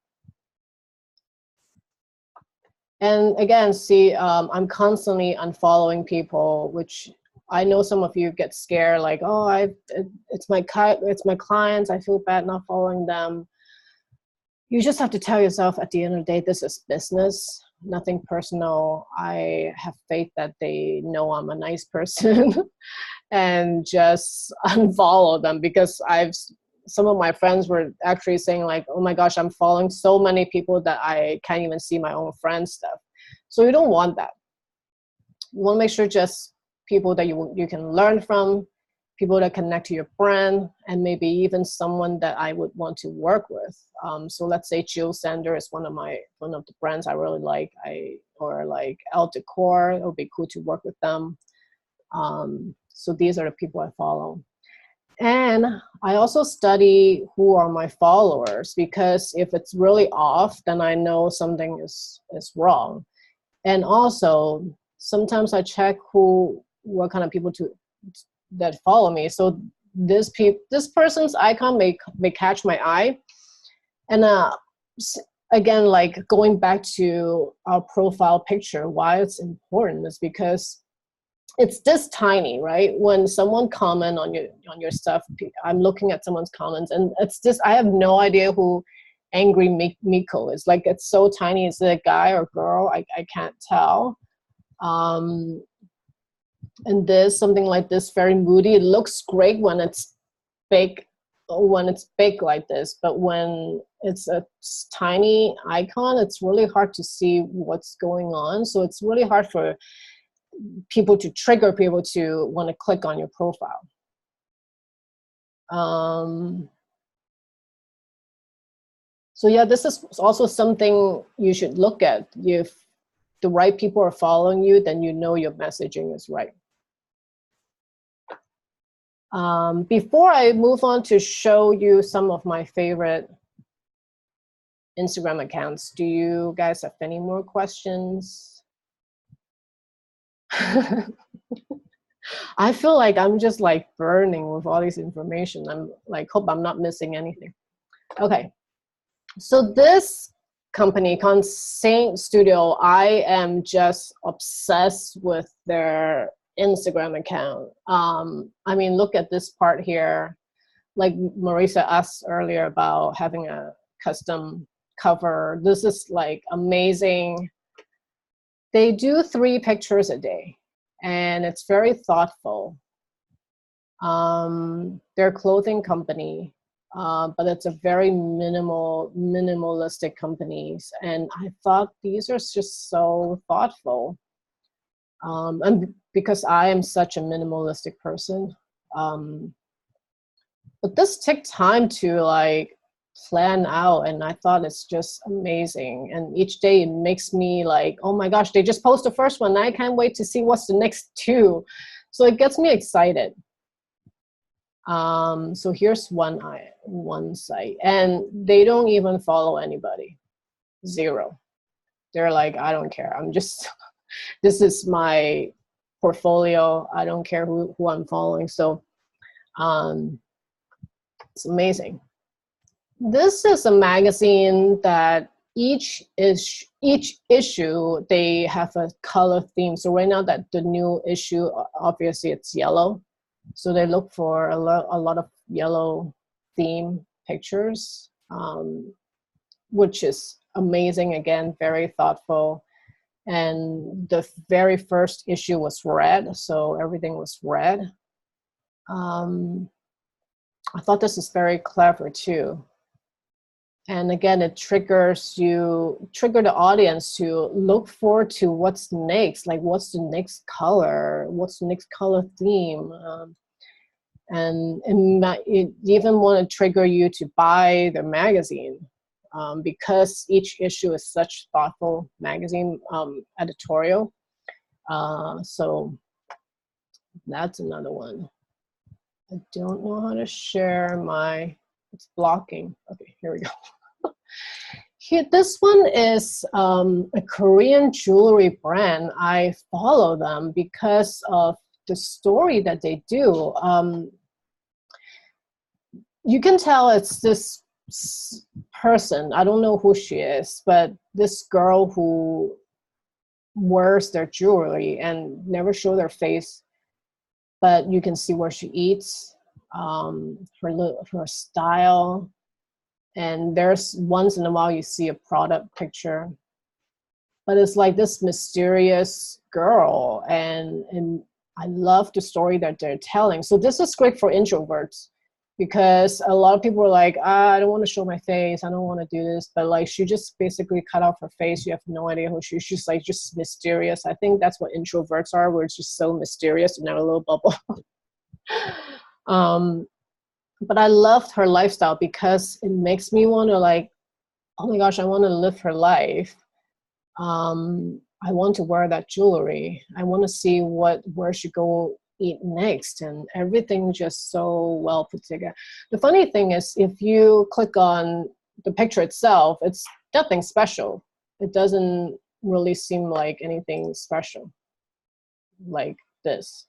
And again, see, I'm constantly unfollowing people, which I know some of you get scared, like, oh, it's my clients, I feel bad not following them. You just have to tell yourself at the end of the day, this is business, nothing personal. I have faith that they know I'm a nice person and just unfollow them, because some of my friends were actually saying like, oh my gosh, I'm following so many people that I can't even see my own friends' stuff. So you don't want that. You want to make sure just people that you can learn from, people that connect to your brand, and maybe even someone that I would want to work with. So let's say Jill Sander is one of the brands I really like, or like Elle Decor. It would be cool to work with them. So these are the people I follow. And I also study who are my followers, because if it's really off, then I know something is wrong. And also sometimes I check what kind of people that follow me. So this person's icon may catch my eye. And again, like going back to our profile picture, why it's important is because it's this tiny, right? When someone comment on your stuff, I'm looking at someone's comments, and it's just, I have no idea who Angry Miko is. Like, it's so tiny. Is it a guy or girl? I can't tell. And something like this, very moody. It looks great when it's big, like this, but when it's a tiny icon, it's really hard to see what's going on. So it's really hard for trigger people to want to click on your profile. So yeah, this is also something you should look at. If the right people are following you, then you know your messaging is right. Before I move on to show you some of my favorite Instagram accounts, do you guys have any more questions? I feel like I'm just like burning with all this information. I'm like, hope I'm not missing anything. Okay, so this company, Consent Studio, I am just obsessed with their Instagram account. I mean, look at this part here. Like Marisa asked earlier about having a custom cover. This is like amazing. They do 3 pictures a day, and it's very thoughtful. They're a clothing company, but it's a very minimalistic company. And I thought these are just so thoughtful. And because I am such a minimalistic person, but this took time to like plan out, and I thought it's just amazing. And each day it makes me like, oh my gosh, they just posted the first one. I can't wait to see what's the next 2. So it gets me excited. So here's one site, and they don't even follow anybody. 0. They're like, I don't care. I'm just, this is my portfolio. I don't care who I'm following. So it's amazing. This is a magazine that each issue, they have a color theme. So right now that the new issue, obviously it's yellow. So they look for a lot of yellow theme pictures, which is amazing. Again, very thoughtful. And the very first issue was red, so everything was red. I thought this is very clever too. And again, it trigger the audience to look forward to what's next, like what's the next color, what's the next color theme. And it even want to trigger you to buy the magazine. because each issue is such thoughtful magazine editorial. So that's another one. I don't know how to share my, it's blocking. Okay, here we go. Here, this one is a Korean jewelry brand. I follow them because of the story that they do. You can tell it's this person, I don't know who she is, but this girl who wears their jewelry and never show their face, but you can see where she eats, her style, and there's once in a while you see a product picture, but it's like this mysterious girl, and I love the story that they're telling. So this is great for introverts, because a lot of people are like, I don't want to show my face, I don't want to do this, but like she just basically cut off her face. You have no idea who she's just like, just mysterious. I think that's what introverts are. We're just so mysterious in our little bubble. But I loved her lifestyle because it makes me want to like, oh my gosh, I want to live her life. I want to wear that jewelry. I want to see where she go eat next, and everything just so well put together. The funny thing is, if you click on the picture itself, it's nothing special. It doesn't really seem like anything special like this.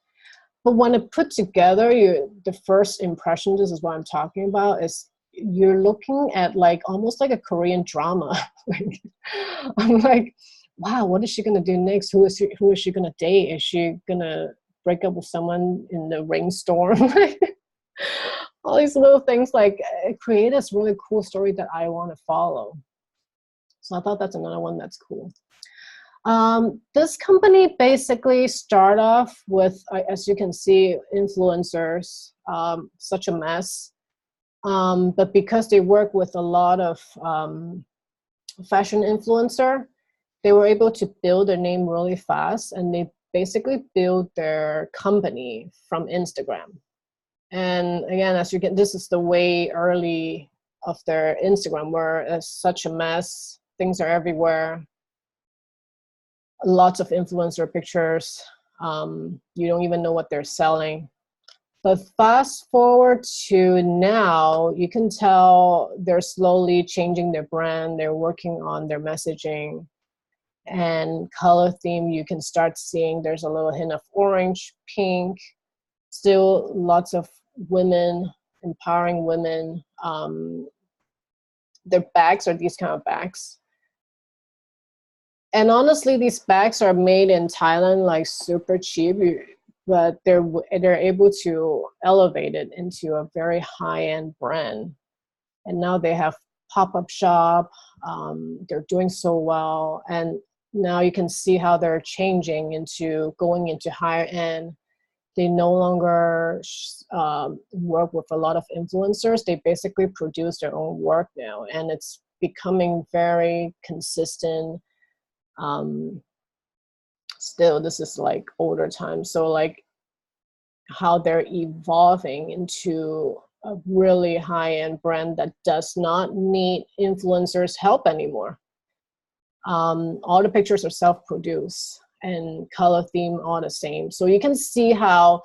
But when it put together, the first impression, this is what I'm talking about, is you're looking at like almost like a Korean drama. Like, I'm like, wow, what is she gonna do next? Who is she gonna date? Is she gonna break up with someone in the rainstorm? All these little things, like, it created this really cool story that I want to follow. So I thought that's another one that's cool. This company basically start off with, as you can see, influencers, such a mess. But because they work with a lot of fashion influencer, they were able to build their name really fast, and they basically build their company from Instagram. And again, as you get, this is the way early of their Instagram, where it's such a mess. Things are everywhere. Lots of influencer pictures. You don't even know what they're selling. But fast forward to now, you can tell they're slowly changing their brand. They're working on their messaging and color theme. You can start seeing there's a little hint of orange, pink, still lots of women, empowering women. Their bags are these kind of bags. And honestly, these bags are made in Thailand, like super cheap, but they're able to elevate it into a very high-end brand. And now they have pop-up shop. They're doing so well. And now you can see how they're changing into going into higher end. They no longer work with a lot of influencers. They basically produce their own work now, and it's becoming very consistent. Still, this is like older times. So like how they're evolving into a really high-end brand that does not need influencers' help anymore. All the pictures are self-produced and color theme all the same. So you can see how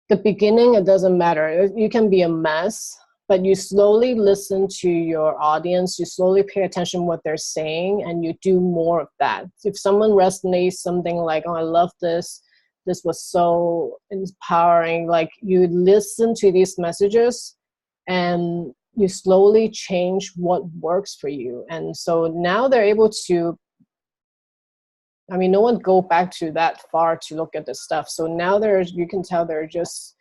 the beginning, it doesn't matter. You can be a mess, but you slowly listen to your audience, you slowly pay attention to what they're saying, and you do more of that. If someone resonates something like, oh, I love this was so empowering, like you listen to these messages and you slowly change what works for you. And so now they're able to, I mean, no one go back to that far to look at the stuff. So now you can tell they're just,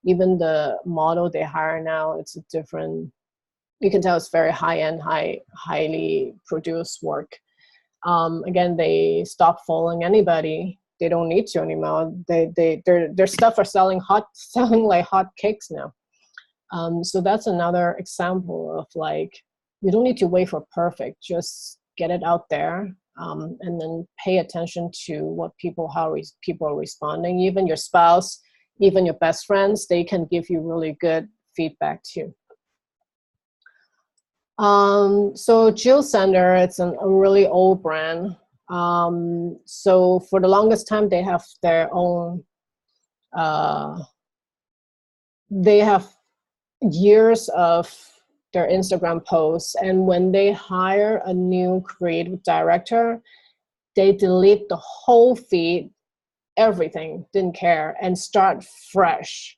even the model they hire now, it's a different, you can tell it's very high-end, highly produced work. Again, they stop following anybody. They don't need to anymore. Their stuff are selling like hot cakes now. So that's another example of like, you don't need to wait for perfect, just get it out there. And then pay attention to what how people are responding. Even your spouse, even your best friends, they can give you really good feedback too. So Jill Sander, it's a really old brand. So for the longest time, they have their own, they have years of their Instagram posts. And when they hire a new creative director, they delete the whole feed, everything, didn't care, and start fresh.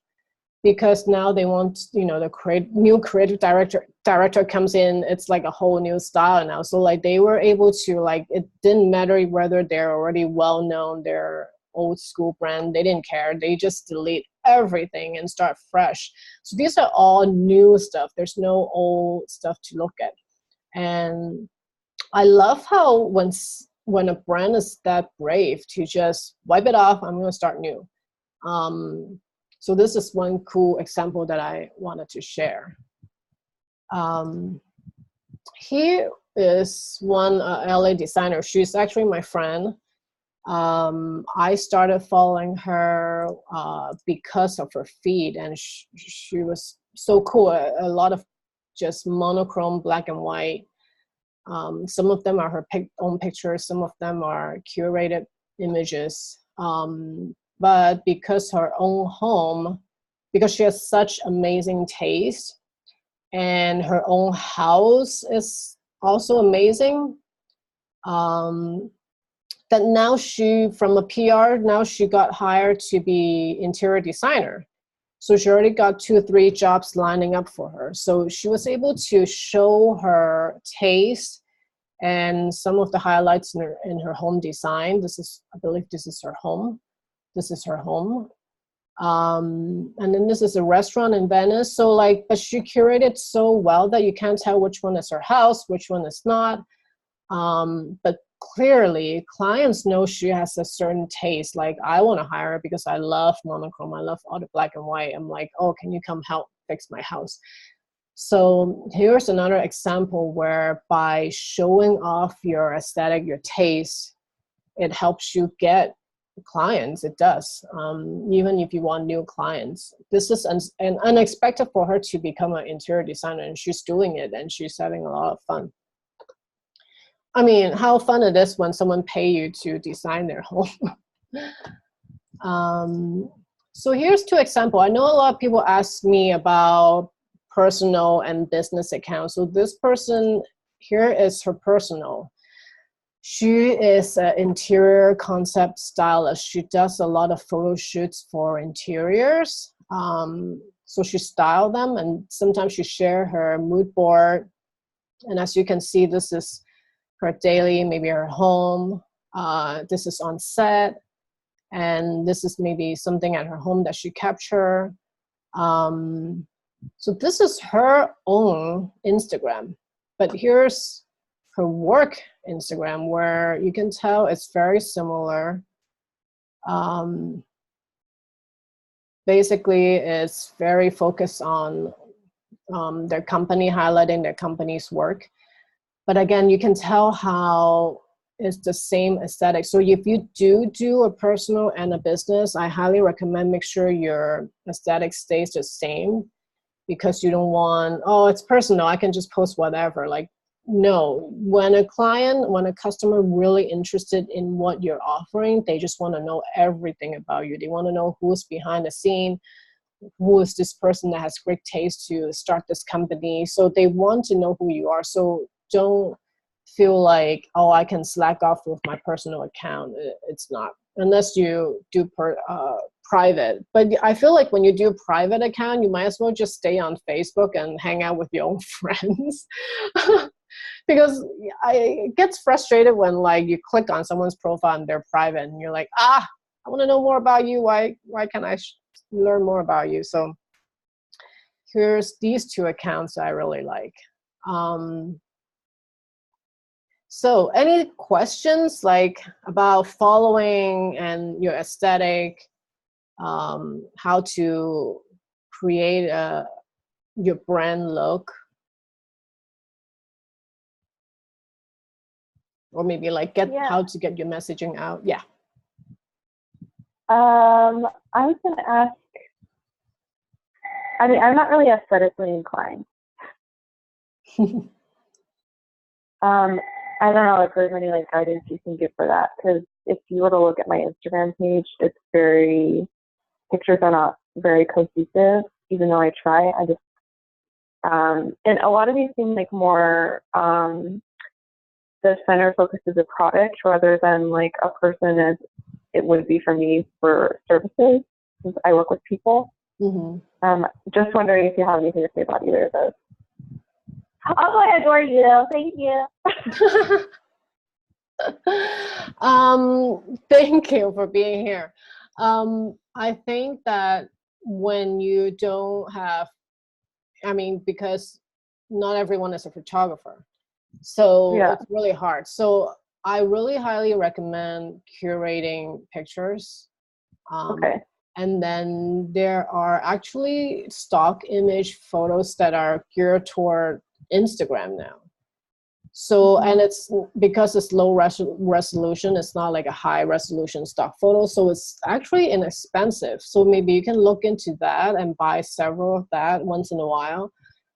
Because now they want, you know, the new creative director comes in, it's like a whole new style now. So like they were able to, like, it didn't matter whether they're already well known, they're old school brand, they didn't care. They just delete everything and start fresh. So these are all new stuff. There's no old stuff to look at. And I love how when a brand is that brave to just wipe it off, I'm going to start new. So this is one cool example that I wanted to share. Here is one LA designer. She's actually my friend. I started following her because of her feed, and she was so cool. A lot of just monochrome, black and white. Some of them are her own pictures. Some of them are curated images. But because her own home, because she has such amazing taste, and her own house is also amazing, that now from a PR, now she got hired to be interior designer. So she already got 2 or 3 jobs lining up for her. So she was able to show her taste and some of the highlights in her home design. I believe this is her home. This is her home. And then this is a restaurant in Venice. So like, but she curated so well that you can't tell which one is her house, which one is not. But clearly clients know she has a certain taste. Like, I want to hire her because I love monochrome. I love all the black and white. I'm like, oh, can you come help fix my house? So here's another example where by showing off your aesthetic, your taste, it helps you get clients. It does. Even if you want new clients. This is unexpected for her to become an interior designer, and she's doing it and she's having a lot of fun. I mean, how fun it is when someone pay you to design their home. So here's 2 examples. I know a lot of people ask me about personal and business accounts. So this person here is her personal. She is an interior concept stylist. She does a lot of photo shoots for interiors. So she styled them, and sometimes she share her mood board. And as you can see, this is her daily, maybe her home. This is on set. And this is maybe something at her home that she captured. So this is her own Instagram. But here's her work Instagram, where you can tell it's very similar. Basically, it's very focused on their company, highlighting their company's work. But again, you can tell how it's the same aesthetic. So if you do a personal and a business, I highly recommend make sure your aesthetic stays the same, because you don't want, oh, it's personal, I can just post whatever. Like, no, when a customer really interested in what you're offering, they just want to know everything about you. They want to know who's behind the scene, who is this person that has great taste to start this company. So they want to know who you are. So don't feel like, oh, I can slack off with my personal account. It's not, unless you do private. But I feel like when you do a private account, you might as well just stay on Facebook and hang out with your own friends. Because it gets frustrated when, like, you click on someone's profile and they're private and you're like, I want to know more about you. Why can't I learn more about you? So here's these 2 accounts I really like. So any questions, like, about following and your aesthetic, how to create your brand look? Or maybe like how to get your messaging out? Yeah. I was going to ask, I mean, I'm not really aesthetically inclined. I don't know if there's any like guidance you can give for that, because if you were to look at my Instagram page, it's pictures are not very cohesive, even though I try. I just and a lot of these seem like more the center focuses a product rather than like a person, as it would be for me for services, since I work with people. Just wondering if you have anything to say about either of those. Oh, I adore you. Thank you. Thank you for being here. I think that when you don't have, I mean, because not everyone is a photographer, so it's really hard. So I really highly recommend curating pictures. And then there are actually stock image photos that are geared toward Instagram now. So, and it's because it's low resolution, it's not like a high resolution stock photo. So it's actually inexpensive. So maybe you can look into that and buy several of that once in a while.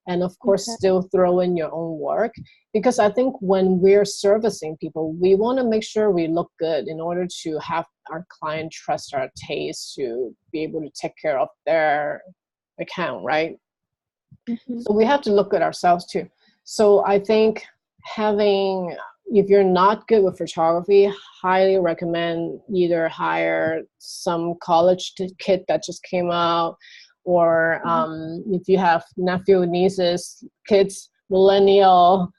And of course, still throw in your own work. Because I think when we're servicing people, we want to make sure we look good in order to have our client trust our taste to be able to take care of their account, right? So we have to look at ourselves too. So I think if you're not good with photography, highly recommend either hire some college kid that just came out, or if you have nephew, nieces, kids, millennial,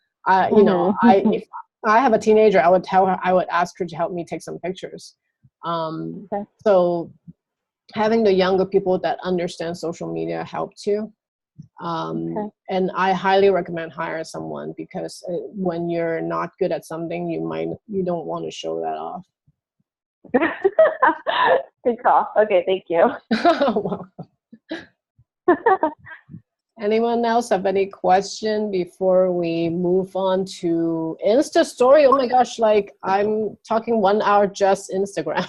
you know, if I have a teenager, I would ask her to help me take some pictures. So having the younger people that understand social media help too. And I highly recommend hiring someone, because when you're not good at something, you don't want to show that off. Good call. Okay, thank you. Welcome. Anyone else have any question before we move on to Insta story? Oh my gosh, like I'm talking 1 hour just Instagram.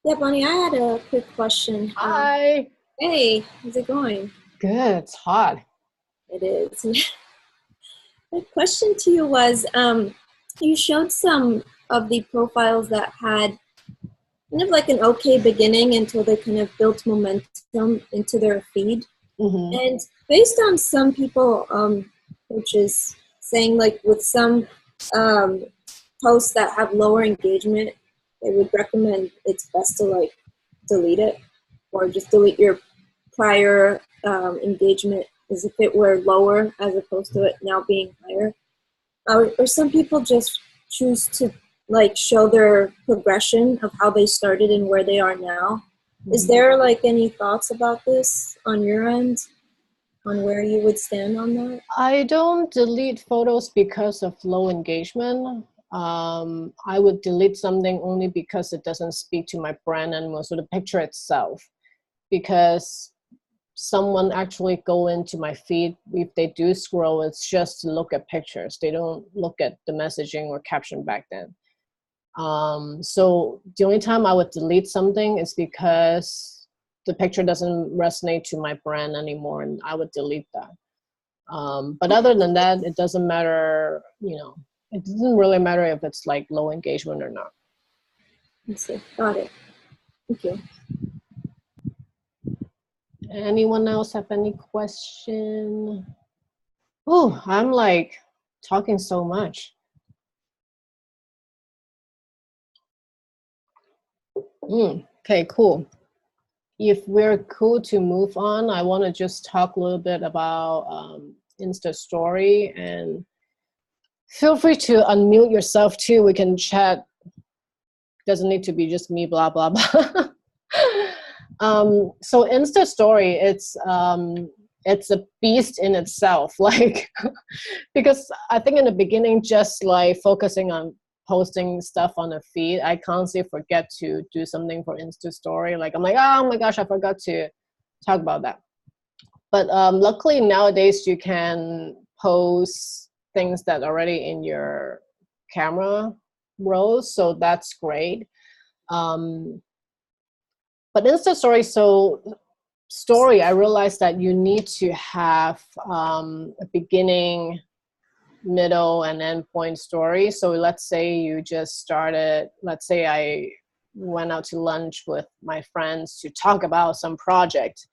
Yeah, Bonnie, I had a quick question. Hi. Hey, how's it going? Good, it's hot. It is. My question to you was, you showed some of the profiles that had kind of like an okay beginning until they kind of built momentum into their feed. And based on some people, which is saying like with some posts that have lower engagement, they would recommend it's best to like delete it, or just delete your prior engagement as if it were lower as opposed to it now being higher. Or some people just choose to like show their progression of how they started and where they are now. Is there like any thoughts about this on your end, on where you would stand on that? I don't delete photos because of low engagement. I would delete something only because it doesn't speak to my brand anymore, so the picture itself. Because someone actually go into my feed, if they do scroll, it's just to look at pictures. They don't look at the messaging or caption back then. So the only time I would delete something is because the picture doesn't resonate to my brand anymore, and I would delete that. But other than that, it doesn't matter, you know, it doesn't really matter if it's like low engagement or not. I see. Got it. Thank you. Anyone else have any question? Oh, I'm like talking so much. Okay, cool. If we're cool to move on, I want to just talk a little bit about Insta Story, and feel free to unmute yourself too. We can chat. Doesn't need to be just me, blah, blah, blah. So Insta Story, it's a beast in itself, like, because I think in the beginning, just like focusing on posting stuff on the feed, I constantly forget to do something for Insta Story. Like I'm like, oh my gosh, I forgot to talk about that. But luckily nowadays you can post things that are already in your camera rolls, so that's great. But Insta Story, I realized that you need to have a beginning middle, and end point story. So let's say you just started, let's say I went out to lunch with my friends to talk about some project,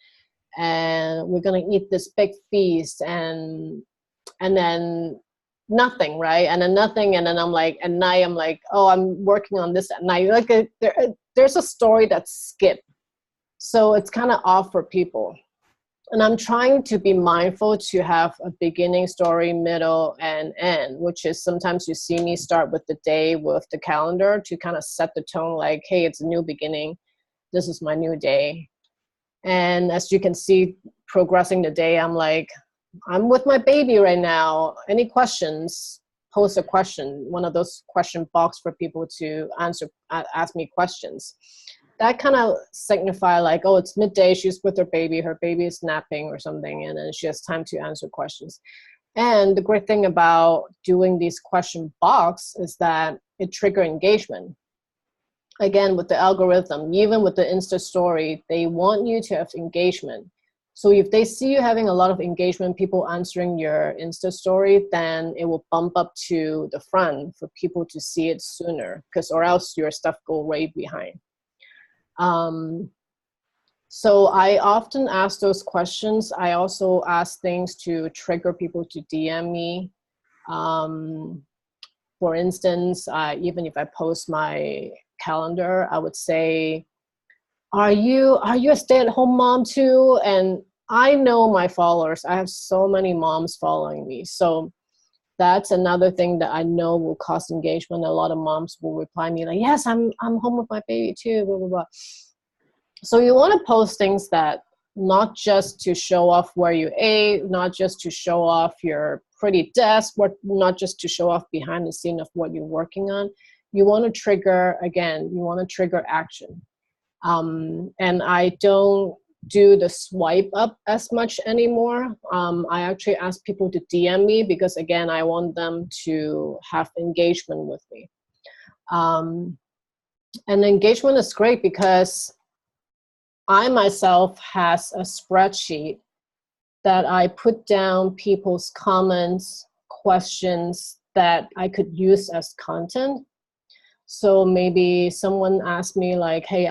and we're going to eat this big feast, and then nothing, right? And then nothing, and then I'm like, at night I'm like, oh, I'm working on this at night. Like there's a story that's skipped. So it's kind of off for people. And I'm trying to be mindful to have a beginning story, middle, and end, which is sometimes you see me start with the day with the calendar to kind of set the tone like, hey, it's a new beginning. This is my new day. And as you can see, progressing the day, I'm like, I'm with my baby right now. Any questions? Post a question, one of those question box for people to ask me questions. That kind of signify like, oh, it's midday, she's with her baby is napping or something, and then she has time to answer questions. And the great thing about doing these question box is that it trigger engagement. Again, with the algorithm, even with the Insta story, they want you to have engagement. So if they see you having a lot of engagement, people answering your Insta story, then it will bump up to the front for people to see it sooner, or else your stuff go way behind. So I often ask those questions. I also ask things to trigger people to DM me. For instance, even if I post my calendar, I would say, are you a stay-at-home mom too? And I know my followers. I have so many moms following me. So that's another thing that I know will cause engagement. A lot of moms will reply me like, yes, I'm home with my baby too, blah, blah, blah. So you want to post things that not just to show off where you ate, not just to show off your pretty desk, not just to show off behind the scene of what you're working on. You want to trigger action. And I don't do the swipe up as much anymore. I actually ask people to DM me because, again, I want them to have engagement with me. And engagement is great because I myself has a spreadsheet that I put down people's comments, questions that I could use as content. So maybe someone asked me like, hey,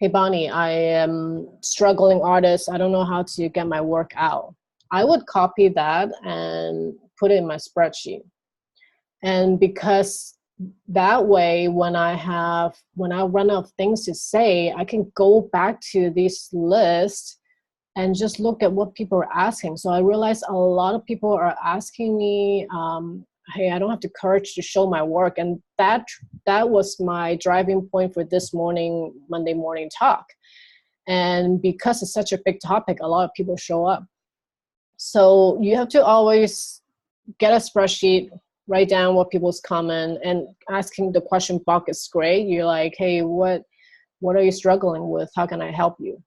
Bonnie, I am struggling artist. I don't know how to get my work out. I would copy that and put it in my spreadsheet. And because that way, when I run out of things to say, I can go back to this list and just look at what people are asking. So I realized a lot of people are asking me, hey, I don't have the courage to show my work. And that was my driving point for this Monday morning talk. And because it's such a big topic, a lot of people show up. So you have to always get a spreadsheet, write down what people's comment, and asking the question box is great. You're like, hey, what are you struggling with? How can I help you?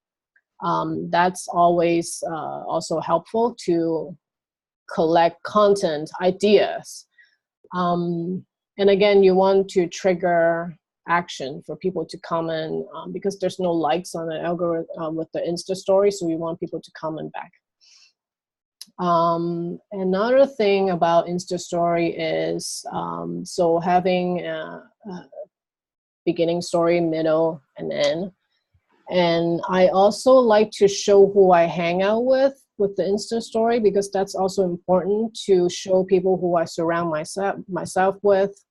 That's always also helpful to collect content ideas. And again, you want to trigger action for people to comment because there's no likes on the algorithm with the Insta story, so we want people to comment back. Another thing about Insta story is so having a beginning story, middle, and end. And I also like to show who I hang out with the Insta story, because that's also important to show people who I surround myself with,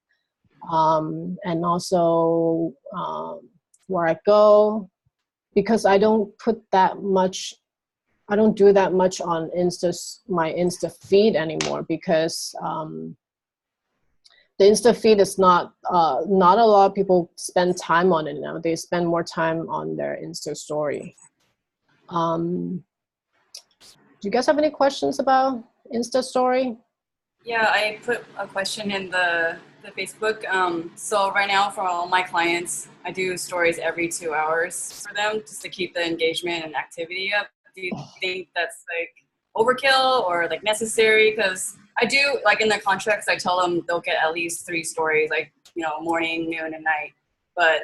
and also where I go, because I don't do that much on my Insta feed anymore, because the Insta feed is not a lot of people spend time on it now. They spend more time on their Insta story. Do you guys have any questions about Insta story? Yeah, I put a question in the Facebook. So right now for all my clients, I do stories every 2 hours for them just to keep the engagement and activity up. Do you think that's like overkill or like necessary? Because I do, like in the contracts, I tell them they'll get at least 3 stories, like, morning, noon, and night. But,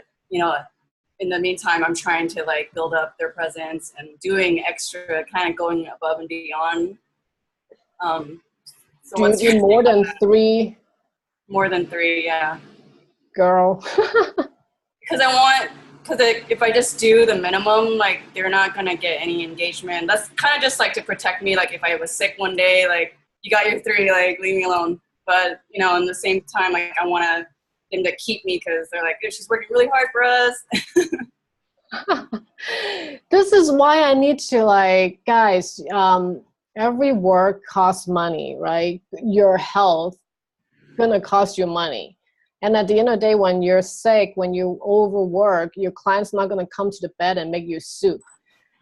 in the meantime, I'm trying to like build up their presence and doing extra, kind of going above and beyond So Do you what's your do more take on than that? 3? More than 3, yeah. Girl. Because if I just do the minimum, like they're not gonna get any engagement. That's kind of just like to protect me. Like if I was sick one day, like you got your 3, like leave me alone. But you know, in the same time, like I want them to keep me because they're like, she's working really hard for us. This is why I need to, like, guys, every work costs money, right? Your health gonna cost you money. And at the end of the day, when you're sick, when you overwork, your client's not gonna come to the bed and make you soup.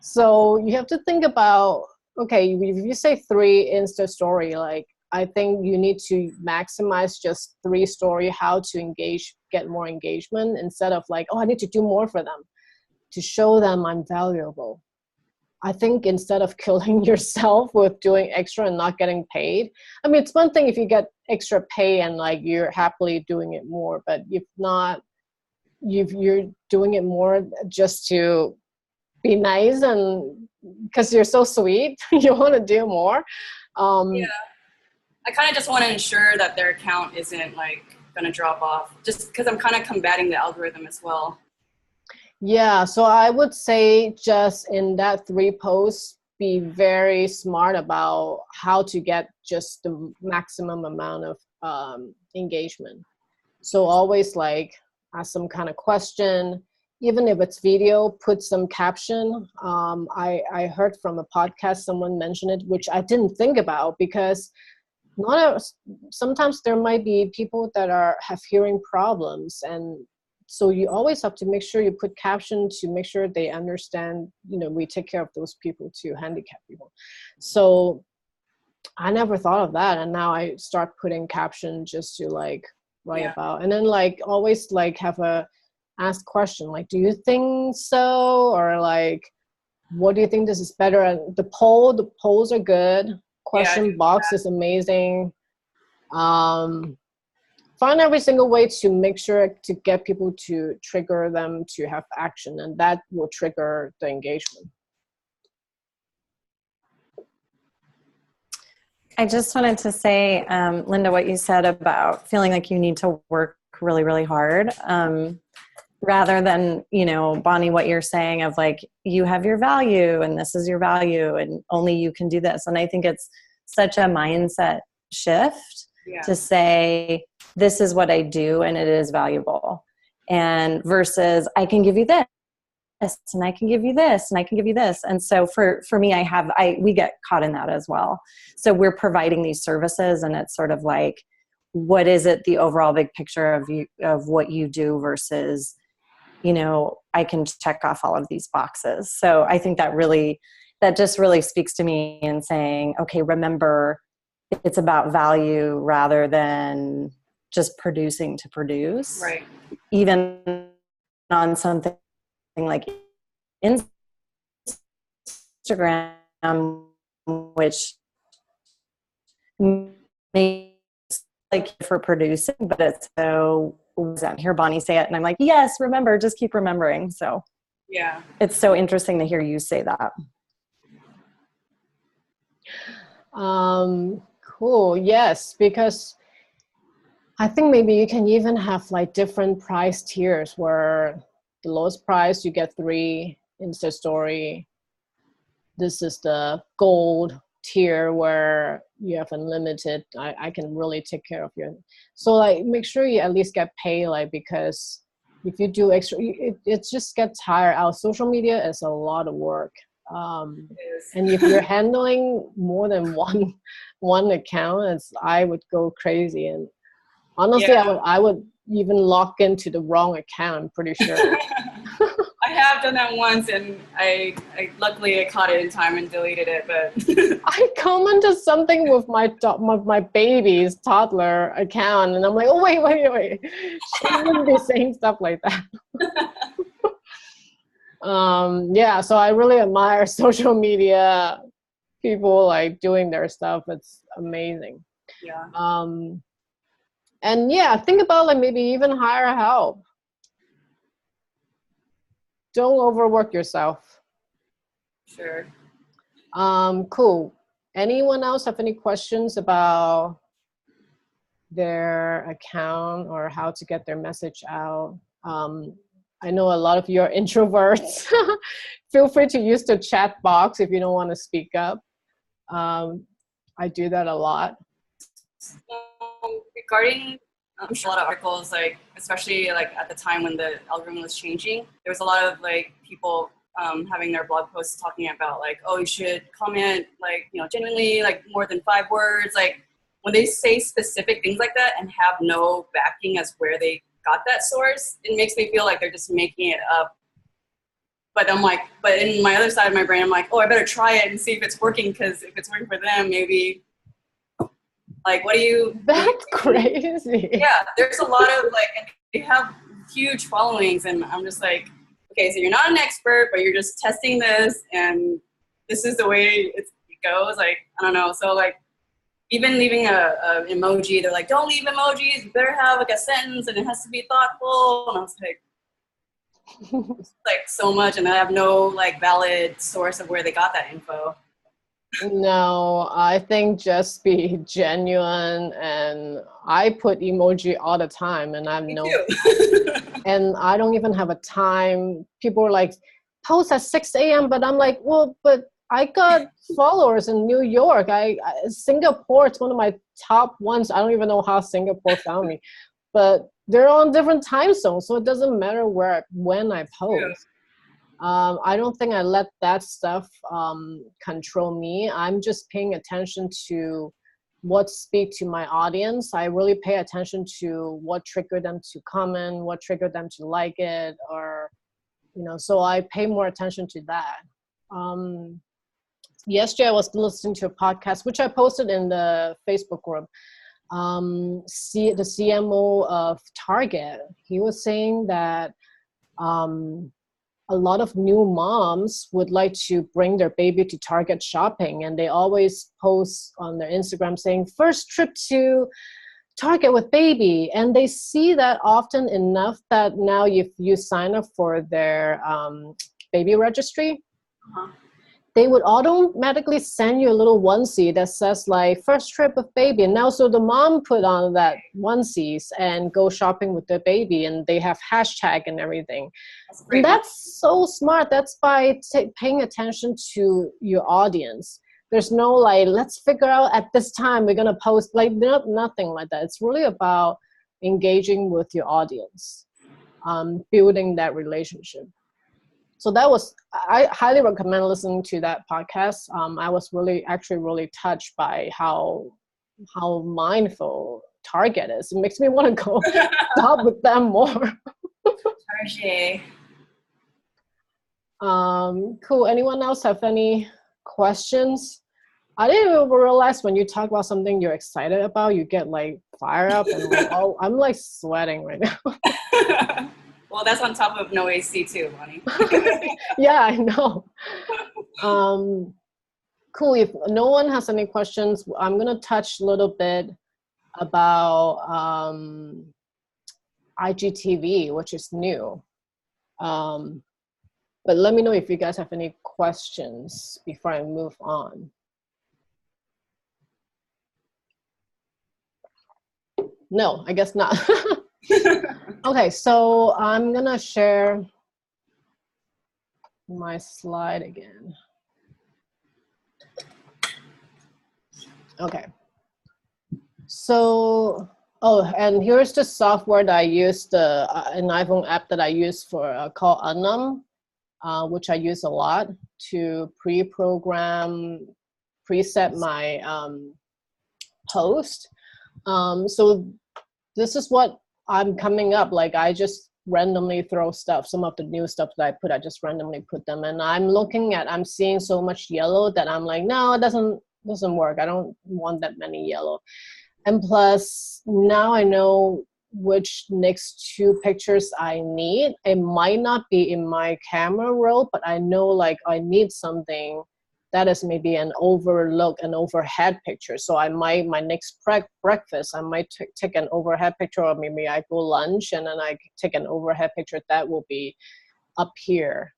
So you have to think about, okay, if you say 3 Insta story, like, I think you need to maximize just 3 story, how to get more engagement, instead of like, oh, I need to do more for them to show them I'm valuable. I think instead of killing yourself with doing extra and not getting paid, I mean, it's one thing if you get extra pay and like you're happily doing it more, but if not, you're doing it more just to be nice and because you're so sweet, you want to do more. Yeah, I kind of just want to ensure that their account isn't like going to drop off, just because I'm kind of combating the algorithm as well. Yeah, so I would say just in that 3 posts, be very smart about how to get just the maximum amount of engagement. So always like ask some kind of question, even if it's video, put some caption. I heard from a podcast, someone mentioned it, which I didn't think about because sometimes there might be people that have hearing problems, and so you always have to make sure you put caption to make sure they understand, you know, we take care of those people too, handicapped people. So I never thought of that, and now I start putting caption just to like write about, and then like always like have a ask question like, do you think so, or like, what do you think this is better? And the polls are good. Question box is amazing. Find every single way to make sure to get people to trigger them to have action, and that will trigger the engagement. I just wanted to say, Linda, what you said about feeling like you need to work really, really hard, rather than, you know, Bonnie, what you're saying of like, you have your value and this is your value and only you can do this. And I think it's such a mindset shift to say, this is what I do and it is valuable, and versus I can give you this and I can give you this and I can give you this. And so for me, we get caught in that as well. So we're providing these services and it's sort of like, what is it, the overall big picture of what you do versus, you know, I can check off all of these boxes. So I think that just really speaks to me in saying, okay, remember, it's about value rather than just producing to produce. Right. Even on something like Instagram, which makes like for producing, but it's so, I hear Bonnie say it and I'm like, yes, remember, just keep remembering. So yeah, it's so interesting to hear you say that. Cool. Yes, because I think maybe you can even have like different price tiers where the lowest price you get 3 Insta story. This is the gold tier where you have unlimited. I can really take care of you. So like make sure you at least get paid, like, because if you do extra, it just gets tired. Our social media is a lot of work. And if you're handling more than one account, I would go crazy. And honestly, I would even log into the wrong account, I'm pretty sure. I have done that once, and I luckily I caught it in time and deleted it. But I commented something with my baby's toddler account, and I'm like, oh wait, she wouldn't be saying stuff like that. Yeah, so I really admire social media people like doing their stuff. It's amazing. yeah, And yeah, think about like maybe even hire help. Don't overwork yourself. sure. Cool. Anyone else have any questions about their account or how to get their message out? I know a lot of you are introverts. Feel free to use the chat box if you don't want to speak up. I do that a lot. Regarding a lot of articles, like especially like at the time when the algorithm was changing, there was a lot of like people having their blog posts talking about like, oh, you should comment like, you know, genuinely like more than 5 words. Like when they say specific things like that and have no backing as where they got that source, it makes me feel like they're just making it up. But I'm like, but in my other side of my brain, I'm like, oh, I better try it and see if it's working, because if it's working for them, maybe. Like, what do you? That's crazy. Yeah, there's a lot of like, and they have huge followings, and I'm just like, okay, so you're not an expert, but you're just testing this, and this is the way it goes. Like, I don't know. So like, even leaving a emoji, they're like, don't leave emojis. You better have like a sentence, and it has to be thoughtful. And I was like, like so much, and I have no like valid source of where they got that info. No, I think just be genuine, and I put emoji all the time, and I'm and I don't even have a time. People are like, post at 6 a.m., but I'm like, well, but I got followers in New York. Singapore, it's one of my top ones. I don't even know how Singapore found me, but they're on different time zones, so it doesn't matter when I post. I don't think I let that stuff control me. I'm just paying attention to what speak to my audience. I really pay attention to what triggered them to comment, what triggered them to like it, or, you know, so I pay more attention to that. Yesterday I was listening to a podcast, which I posted in the Facebook group. The CMO of Target, he was saying that a lot of new moms would like to bring their baby to Target shopping, and they always post on their Instagram saying, first trip to Target with baby. And they see that often enough that now if you sign up for their baby registry, they would automatically send you a little onesie that says like first trip with baby. And now so the mom put on that onesies and go shopping with their baby, and they have hashtag and everything. And that's so smart. That's by paying attention to your audience. There's no like, let's figure out at this time we're gonna post, like nothing like that. It's really about engaging with your audience, building that relationship. So I highly recommend listening to that podcast. I was really touched by how mindful Target is. It makes me want to go shop with them more. Target. Cool. Anyone else have any questions? I didn't even realize when you talk about something you're excited about, you get like fired up and like, oh, I'm like sweating right now. Well, that's on top of no AC too, Bonnie. Yeah, I know. Cool. If no one has any questions, I'm going to touch a little bit about IGTV, which is new. But let me know if you guys have any questions before I move on. No, I guess not. Okay, so I'm gonna share my slide again. Okay. So, and here's the software that I use, an iPhone app that I use for called Anum, which I use a lot to preset my post. So this is what I'm coming up. Like I just randomly throw stuff. Some of the new stuff that I put, I just randomly put them. And I'm seeing so much yellow that I'm like, no, it doesn't work. I don't want that many yellow. And plus, now I know which next 2 pictures I need. It might not be in my camera roll, but I know like I need something that is maybe an overhead picture. So I might, my next breakfast, I might take an overhead picture, or maybe I go lunch and then I take an overhead picture that will be up here.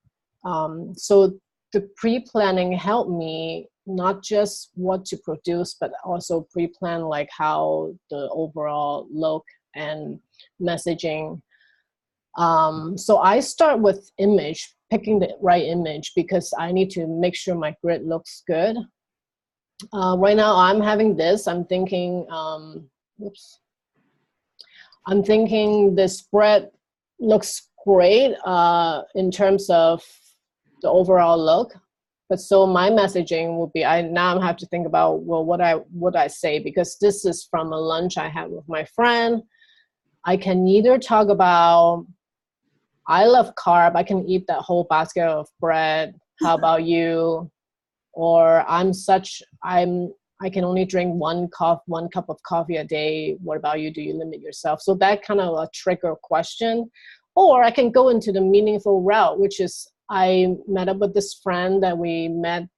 So the pre-planning helped me not just what to produce, but also pre-plan like how the overall look and messaging. So I start with image, picking the right image, because I need to make sure my grid looks good. Right now I'm having this, I'm thinking, I'm thinking the spread looks great in terms of the overall look. But so my messaging will be, now I have to think about, well, what I say, because this is from a lunch I had with my friend. I can either talk about, I love carb, I can eat that whole basket of bread. How about you? Or I can only drink one cup of coffee a day. What about you? Do you limit yourself? So that kind of a trigger question. Or I can go into the meaningful route, which is I met up with this friend that we met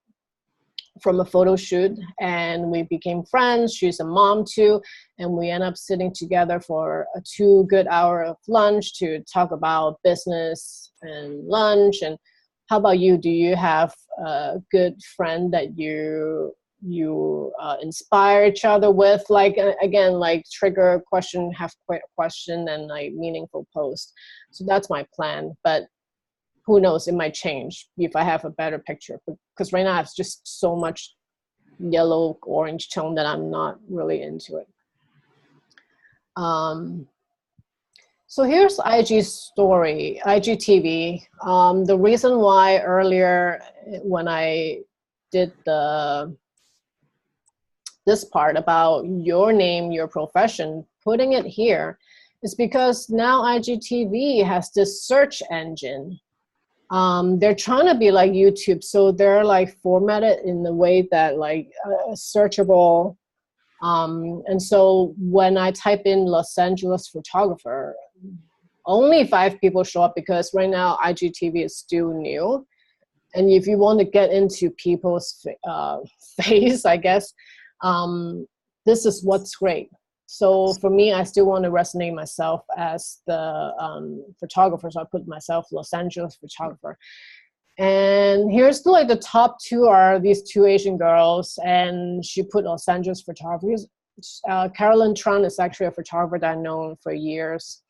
from a photo shoot and we became friends. She's a mom too. And we end up sitting together for a 2 good hour of lunch to talk about business and lunch. And how about you? Do you have a good friend that you inspire each other with? Like, again, like trigger question, have question, and like meaningful post. So that's my plan. But who knows, it might change if I have a better picture, because right now it's just so much yellow orange tone that I'm not really into it. So here's IG story, IGTV. The reason why earlier when I did this part about your name, your profession, putting it here is because now IGTV has this search engine. They're trying to be like YouTube, so they're like formatted in the way that like searchable. And so when I type in Los Angeles photographer, only 5 people show up, because right now IGTV is still new. And if you want to get into people's face, I guess, this is what's great. So for me, I still want to resonate myself as the photographer. So I put myself Los Angeles photographer. And here's like the top 2 are these 2 Asian girls, and she put Los Angeles photographers. Carolyn Tran is actually a photographer that I've known for years.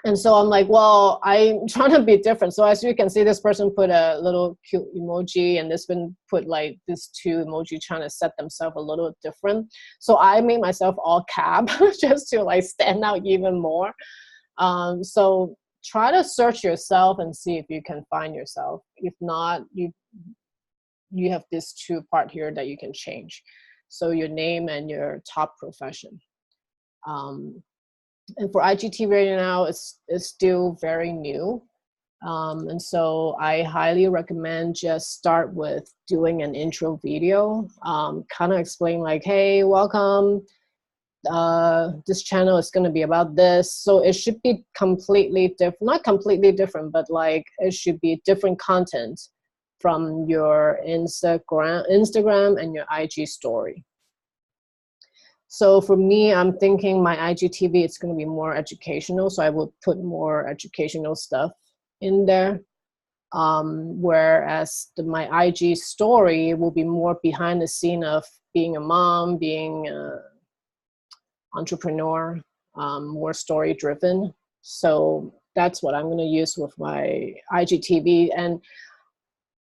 And so I'm like, well, I'm trying to be different. So as you can see, this person put a little cute emoji, and this one put like this 2 emoji trying to set themselves a little different. So I made myself all cap just to like stand out even more. So try to search yourself and see if you can find yourself. If not, you have this 2 part here that you can change. So your name and your top profession. And for IGTV right now, it's still very new. And so I highly recommend just start with doing an intro video, kind of explain like, hey, welcome. This channel is going to be about this. So it should be completely different, not completely different, but like it should be different content from your Instagram and your IG story. So for me, I'm thinking my IGTV, it's going to be more educational. So I will put more educational stuff in there. Whereas my IG story will be more behind the scene of being a mom, being an entrepreneur, more story driven. So that's what I'm going to use with my IGTV. And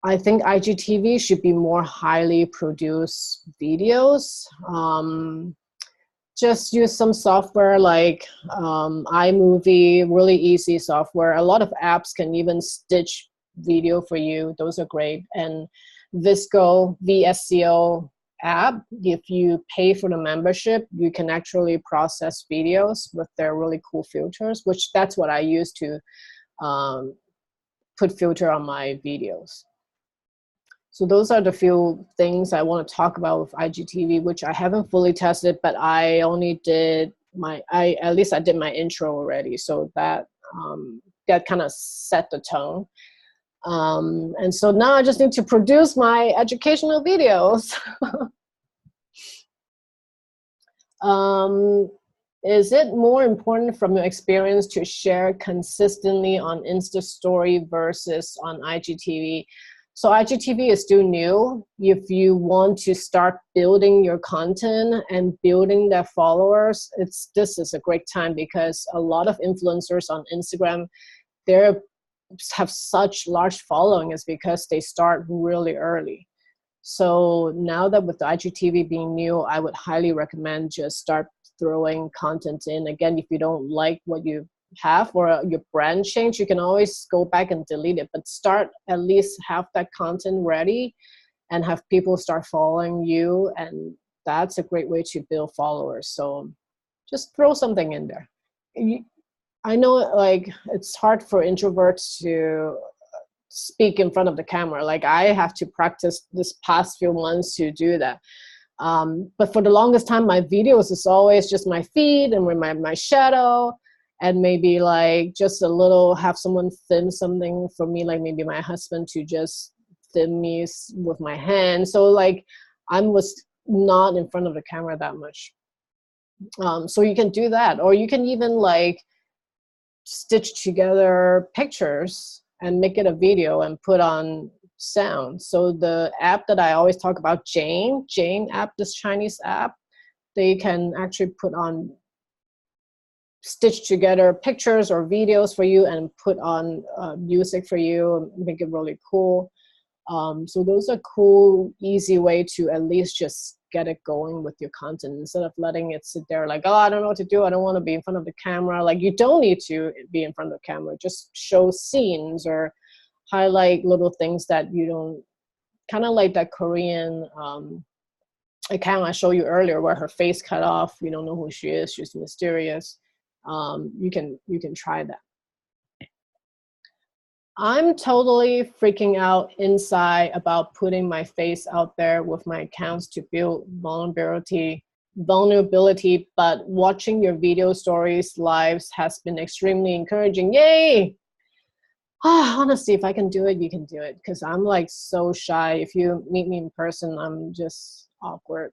I think IGTV should be more highly produced videos. Just use some software like iMovie, really easy software. A lot of apps can even stitch video for you. Those are great. And Visco, VSCO app, if you pay for the membership, you can actually process videos with their really cool filters, which that's what I use to put filter on my videos. So those are the few things I want to talk about with IGTV, which I haven't fully tested, but I only did at least I did my intro already. So that kind of set the tone. And so now I just need to produce my educational videos. Is it more important from your experience to share consistently on Insta Story versus on IGTV? So IGTV is still new. If you want to start building your content and building their followers, this is a great time, because a lot of influencers on Instagram, they have such large following is because they start really early. So now that with the IGTV being new, I would highly recommend just start throwing content in. Again, if you don't like what you have or your brand change, you can always go back and delete it, but start at least have that content ready and have people start following you, and that's a great way to build followers. So just throw something in there. I know like it's hard for introverts to speak in front of the camera. Like I have to practice this past few months to do that. But for the longest time, my videos is always just my feed and with my shadow, and maybe like just a little, have someone film something for me, like maybe my husband to just film me with my hand. So like I was not in front of the camera that much. So you can do that, or you can even like stitch together pictures and make it a video and put on sound. So the app that I always talk about, Jane app, this Chinese app, they can actually put on, stitch together pictures or videos for you and put on music for you, make it really cool. So those are cool, easy way to at least just get it going with your content, instead of letting it sit there like, oh, I don't know what to do, I don't want to be in front of the camera. Like you don't need to be in front of the camera, just show scenes or highlight little things that you don't, kind of like that Korean account I showed you earlier where her face cut off, you don't know who she is, she's mysterious. You can try that. I'm totally freaking out inside about putting my face out there with my accounts to build vulnerability, but watching your video stories lives has been extremely encouraging. Yay! Honestly, if I can do it, you can do it, because I'm like so shy. If you meet me in person, I'm just awkward.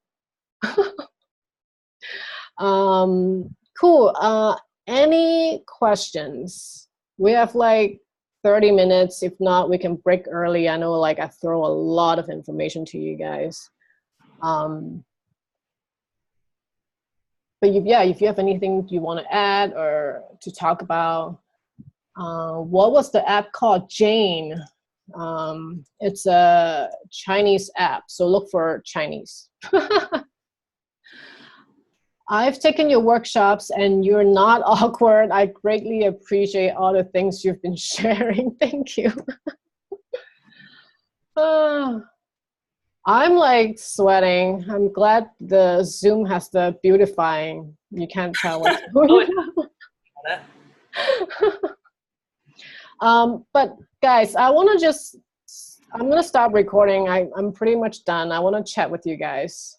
Cool. Any questions? We have like 30 minutes. If not, we can break early. I know like I throw a lot of information to you guys. But if you have anything you want to add or to talk about, what was the app called? Jane. It's a Chinese app, so look for Chinese. I've taken your workshops and you're not awkward. I greatly appreciate all the things you've been sharing. Thank you. I'm like sweating. I'm glad the Zoom has the beautifying. You can't tell what's going on. But guys, I'm gonna stop recording. I'm pretty much done. I want to chat with you guys.